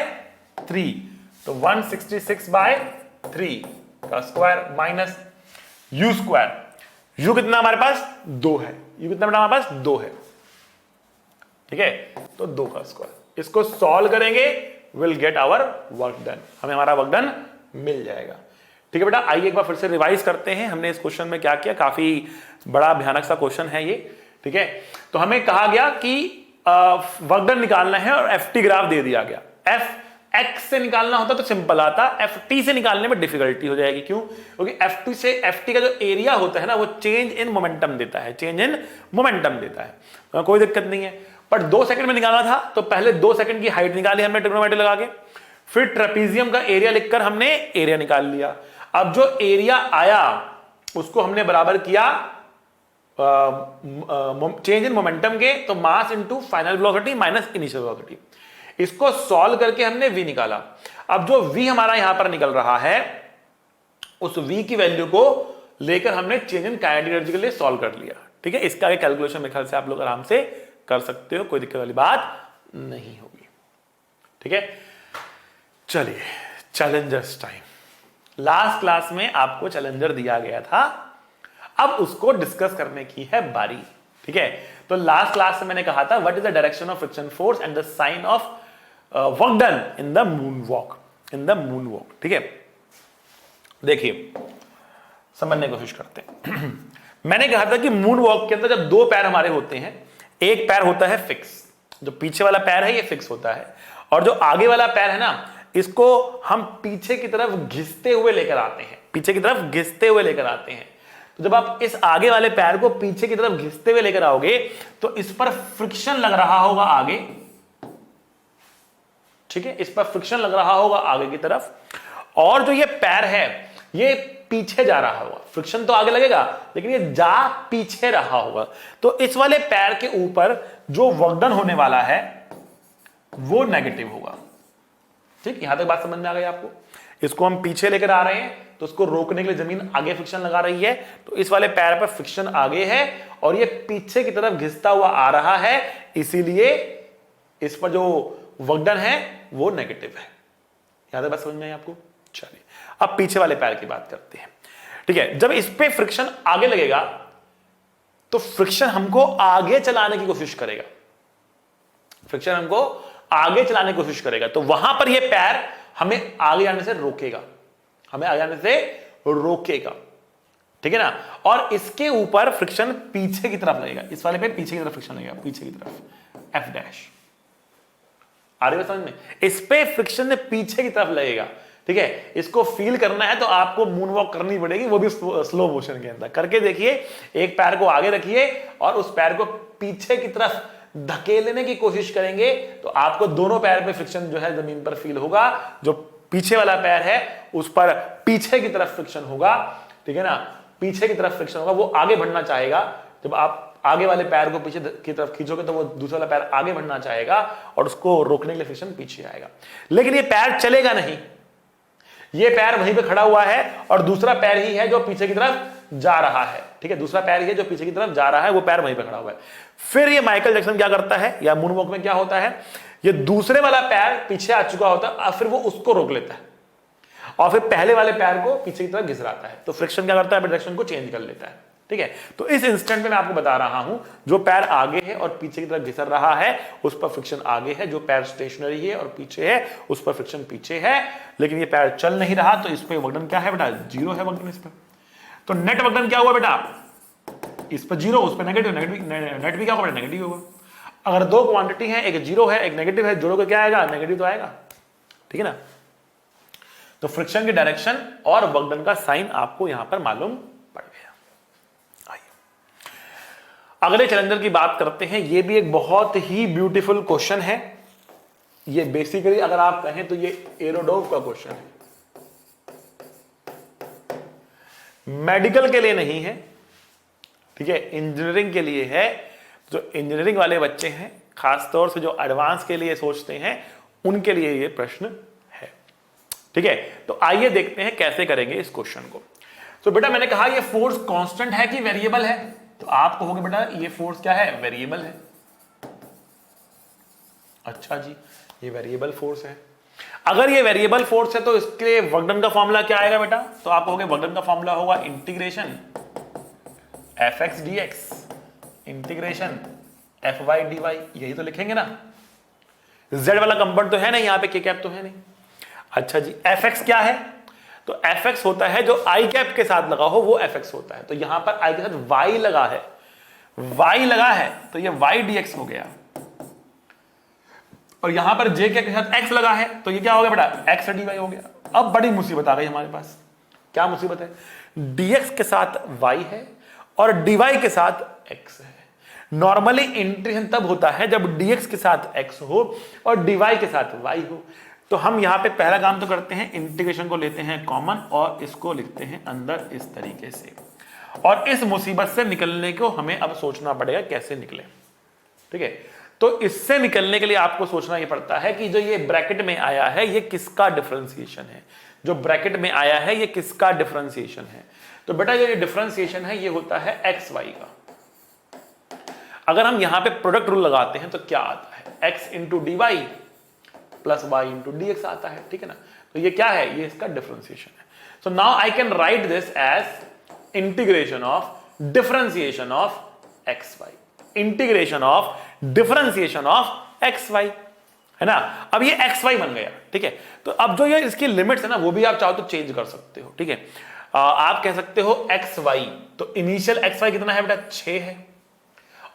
3, तो 166 बाय 3 का square minus U square, you कितना हमारे पास? 2 है, यू कितना बेटा हमारे पास? 2 है, ठीक है। तो 2 का स्क्वायर, इसको सॉल्व करेंगे, will get our work done, हमें हमारा वर्क डन मिल जाएगा, ठीक है बेटा। आइए एक बार फिर से रिवाइज करते हैं, हमने इस क्वेश्चन में क्या किया। काफी बड़ा भयानक सा क्वेश्चन है ये, ठीक है। तो हमें कहा गया कि वर्क डन निकालना है और एफटी ग्राफ दे दिया गया। एफ एक्स से निकालना होता तो सिंपल आता, एफटी से निकालने में डिफिकल्टी हो जाएगी। क्यों? क्योंकि एफटी से एफटी का जो एरिया होता है ना, वो चेंज इन मोमेंटम देता है, चेंज इन मोमेंटम देता है, कोई दिक्कत नहीं है। पर 2 सेकंड में निकालना था, तो पहले 2 सेकंड की हाइट निकाली हमने ट्रिग्नोमेट्री लगा के, फिर ट्रेपीजियम का एरिया लिखकर हमने एरिया निकाल लिया। अब जो एरिया आया उसको हमने बराबर किया चेंज इन मोमेंटम के, तो mass into final velocity minus initial velocity. इसको सॉल्व करके हमने v निकाला। अब जो v हमारा यहां पर निकल रहा है, उस v की वैल्यू को लेकर हमने चेंज इन काइनेटिक एनर्जी के लिए सॉल्व कर लिया, ठीक है। इसका कैलकुलेशन मेरे ख्याल से आप लोग आराम से कर सकते हो, कोई दिक्कत वाली बात नहीं होगी, ठीक है। चलिए चैलेंजर्स टाइम। लास्ट क्लास में आपको चैलेंजर दिया गया था, अब उसको डिस्कस करने की है बारी, ठीक है। तो लास्ट क्लास में मैंने कहा था what is the direction of friction force and the sign of work done in the moon walk, in the moon walk, ठीक है। देखिए समझने की कोशिश करते हैं। मैंने कहा था कि मून वॉक के अंदर जब 2 पैर हमारे होते हैं, एक पैर होता है फिक्स, जो पीछे वाला पैर है ये फिक्स होता है, और जो आगे वाला पैर है ना, इसको हम पीछे की तरफ घिसते हुए लेकर आते हैं, पीछे की तरफ घिसते हुए लेकर आते हैं। तो जब आप इस आगे वाले पैर को पीछे की तरफ घिसते हुए लेकर आओगे, तो इस पर फ्रिक्शन लग रहा होगा आगे, ठीक है, इस पर फ्रिक्शन लग रहा होगा आगे की तरफ, और जो ये पैर है ये पीछे जा रहा होगा। फ्रिक्शन तो आगे लगेगा लेकिन ये जा पीछे रहा होगा। तो इस वाले पैर के ऊपर जो वर्क डन होने वाला है वो नेगेटिव होगा, ठीक। यहां तक बात समझ में आ गई आपको? इसको हम पीछे लेकर आ रहे हैं, तो उसको रोकने के लिए जमीन आगे फ्रिक्शन लगा रही है, तो इस वाले पैर पर फ्रिक्शन आगे है और ये पीछे की तरफ घिसता हुआ आ रहा है, इसीलिए इस पर जो वर्क डन है वो नेगेटिव है। यहां तक बात समझ में आई आपको? चलिए अब पीछे वाले पैर की बात करते हैं, ठीक है। जब इस पे फ्रिक्शन आगे लगेगा तो फ्रिक्शन हमको आगे चलाने की कोशिश करेगा, फ्रिक्शन हमको आगे चलाने की कोशिश करेगा, तो वहां पर यह पैर हमें आगे जाने से रोकेगा, हमें आगे जाने से रोकेगा, ठीक है ना। और इसके ऊपर फ्रिक्शन पीछे की तरफ लगेगा, इस वाले पे पीछे की तरफ फ्रिक्शन लगेगा, पीछे की तरफ एफ डैश। आ रही है समझ में? इस पे फ्रिक्शन पीछे की तरफ लगेगा, ठीक है। इसको फील करना है तो आपको मून वॉक करनी पड़ेगी, वो भी स्लो मोशन के अंदर। करके देखिए, एक पैर को आगे रखिए और उस पैर को पीछे की तरफ धकेलने की कोशिश करेंगे, तो आपको दोनों पैर पे फ्रिक्शन जो है जमीन पर फील होगा। जो पीछे वाला पैर है उस पर पीछे की तरफ फ्रिक्शन होगा, ठीक है ना। पीछे की तरफ फ्रिक्शन होगा, वो आगे बढ़ना चाहेगा। जब आप आगे वाले पैर को पीछे की तरफ खींचोगे तो वो दूसरा वाला पैर आगे बढ़ना चाहेगा और उसको रोकने के लिए फ्रिक्शन पीछे आएगा। लेकिन ये पैर चलेगा नहीं, ये पैर वहीं पे खड़ा हुआ है और दूसरा पैर ही है जो पीछे की तरफ जा रहा है। ठीक है, दूसरा पैर ही है जो पीछे की तरफ जा रहा है, वो पैर वहीं पे खड़ा हुआ है। फिर ये माइकल जैक्सन क्या करता है, या मूनवॉक में क्या होता है, ये दूसरे वाला पैर पीछे आ चुका होता है और फिर वो उसको रोक लेता है और फिर पहले वाले पैर को पीछे की तरफ घिसराता है। तो फ्रिक्शन क्या करता है, डायरेक्शन को चेंज कर लेता है। ठीक है, तो इस इंस्टेंट में मैं आपको बता रहा हूं, जो पैर आगे है और पीछे की तरफ घिसर रहा है उस पर फ्रिक्शन आगे है, जो पैर स्टेशनरी है और पीछे है उस पर फ्रिक्शन पीछे है। लेकिन ये पैर चल नहीं रहा तो इस पर वर्कडन क्या है बेटा, जीरो है वर्कडन इस पर। तो नेट वर्कडन क्या हुआ बेटा, इस पर जीरो, उस पर नेगेटिव, नेट भी क्या होगा, नेगेटिव होगा। अगर दो क्वांटिटी है, एक जीरो है एक नेगेटिव है, जोड़ोगे क्या आएगा, नेगेटिव तो आएगा। ठीक है ना, तो फ्रिक्शन की डायरेक्शन और वर्कडन का साइन आपको यहां पर मालूम पड़ गया। अगले चैलेंजर की बात करते हैं। ये भी एक बहुत ही ब्यूटीफुल क्वेश्चन है। ये बेसिकली अगर आप कहें तो ये एरोडोव का क्वेश्चन है, मेडिकल के लिए नहीं है। ठीक है, इंजीनियरिंग के लिए है। जो इंजीनियरिंग वाले बच्चे हैं, खासतौर से जो एडवांस के लिए सोचते हैं, उनके लिए ये प्रश्न है। ठीक है, तो आइए देखते हैं कैसे करेंगे इस क्वेश्चन को। तो बेटा मैंने कहा ये फोर्स कांस्टेंट है कि वेरिएबल है, तो आप कहोगे बेटा ये फोर्स क्या है, वेरिएबल है। अच्छा जी, ये वेरिएबल फोर्स है। अगर ये वेरिएबल फोर्स है तो इसके लिए वर्कडन का फॉर्मूला क्या आएगा बेटा, तो आप कहोगे वर्कडन का फॉर्मूला होगा integration fx dx integration fy dy, यही तो लिखेंगे ना। z वाला कंपोनेंट तो है नहीं, यहां पे k कैप तो है नहीं। अच्छा जी, fx क्या है, तो fx होता है जो i कैप के साथ लगा हो वो fx होता है। तो यहां पर i के साथ y लगा है, y लगा है तो ये y dx हो गया। और यहां पर j के साथ x लगा है तो ये क्या हो गया बेटा, x dy हो गया। अब बड़ी मुसीबत आ गई हमारे पास। क्या मुसीबत है, dx के साथ y है और dy के साथ x है। नॉर्मली इंटीग्रेशन तब होता है जब dx के साथ x हो और dy के साथ y हो। तो हम यहां पे पहला काम तो करते हैं, इंटीग्रेशन को लेते हैं कॉमन और इसको लिखते हैं अंदर इस तरीके से। और इस मुसीबत से निकलने को हमें अब सोचना पड़ेगा कैसे निकले। ठीक है, तो इससे निकलने के लिए आपको सोचना यह पड़ता है कि जो ये ब्रैकेट में आया है ये किसका डिफरेंशिएशन है। जो ब्रैकेट में आया है ये किसका डिफरेंशिएशन है, तो बेटा ये डिफरेंशिएशन है ये होता है एक्स वाई का। अगर हम यहां पे प्रोडक्ट रूल लगाते हैं तो क्या आता है, x into D Y plus Y into D X आता है। ठीक है ना, तो ये क्या है, ये इसका डिफरेंशिएशन है। So now I can write this as integration of differentiation of X Y, integration of differentiation of X Y, है ना। अब ये एक्स वाई बन गया। ठीक है, तो अब जो ये इसकी लिमिट्स है ना वो भी आप चाहो तो चेंज कर सकते हो। ठीक है, आप कह सकते हो एक्स वाई, तो इनिशियल एक्स वाई कितना है बेटा, 6 है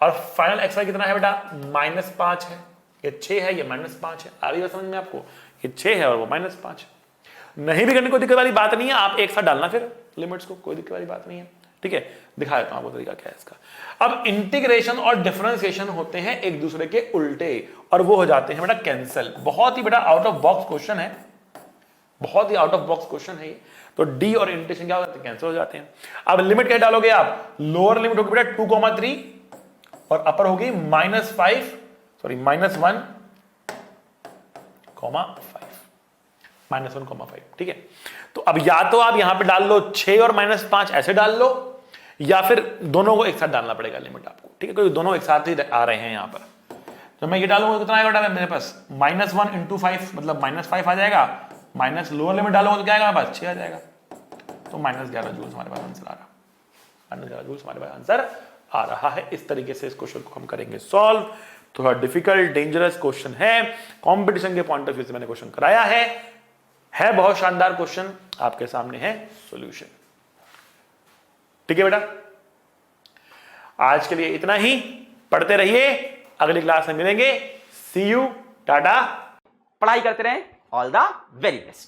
और फाइनल एक्स वाई कितना है बेटा, -5 है। ये 6 है, ये -5 है। आ रही है समझ में आपको, ये 6 है और वो -5 है। नहीं भी करने को दिक्कत वाली बात नहीं है, आप एक साथ डालना फिर लिमिट्स को, कोई दिक्कत वाली बात नहीं है। ठीक है, दिखा देता हूं आपको तरीका क्या है इसका। अब इंटीग्रेशन और डिफरेंशिएशन होते हैं एक दूसरे के उल्टे और वो हो जाते हैं बेटा कैंसिल। बहुत ही बेटा आउट ऑफ बॉक्स क्वेश्चन है, बहुत ही आउट ऑफ बॉक्स क्वेश्चन है ये। तो डी और इंटीग्रेशन क्या हो जाते हैं, कैंसिल हो जाते हैं। अब लिमिट क्या डालोगे आप, लोअर लिमिट होगी बेटा 2,3 और अपर होगी -1,5। ठीक है, तो अब या तो आप यहां पे डाल लो 6 और -5 ऐसे डाल लो, या फिर दोनों को एक साथ डालना पड़ेगा लिमिट आपको। ठीक है, क्योंकि दोनों एक साथ ही आ रहे हैं यहां पर। तो मैं ये डालूंगा कितना आएगा मेरे पास, -1 इंटू 5 मतलब -5 आ जाएगा, माइनस लोअर लिमिट डालूंगा तो क्या आएगा हमारे पास, 6 आ जाएगा। तो -11 जूल्स हमारे पास आंसर आ रहा, -11 जूल्स हमारे पास आंसर आ रहा है। इस तरीके से इस क्वेश्चन को हम करेंगे सॉल्व। थोड़ा डिफिकल्ट डेंजरस क्वेश्चन है, कंपटीशन के पॉइंट ऑफ व्यू से मैंने क्वेश्चन कराया है बहुत शानदार क्वेश्चन, आपके सामने है सॉल्यूशन। ठीक है बेटा, आज के लिए इतना ही, पढ़ते रहिए, अगली क्लास में मिलेंगे। सी यू, टाटा। पढ़ाई करते रहें, ऑल द वेरी बेस्ट।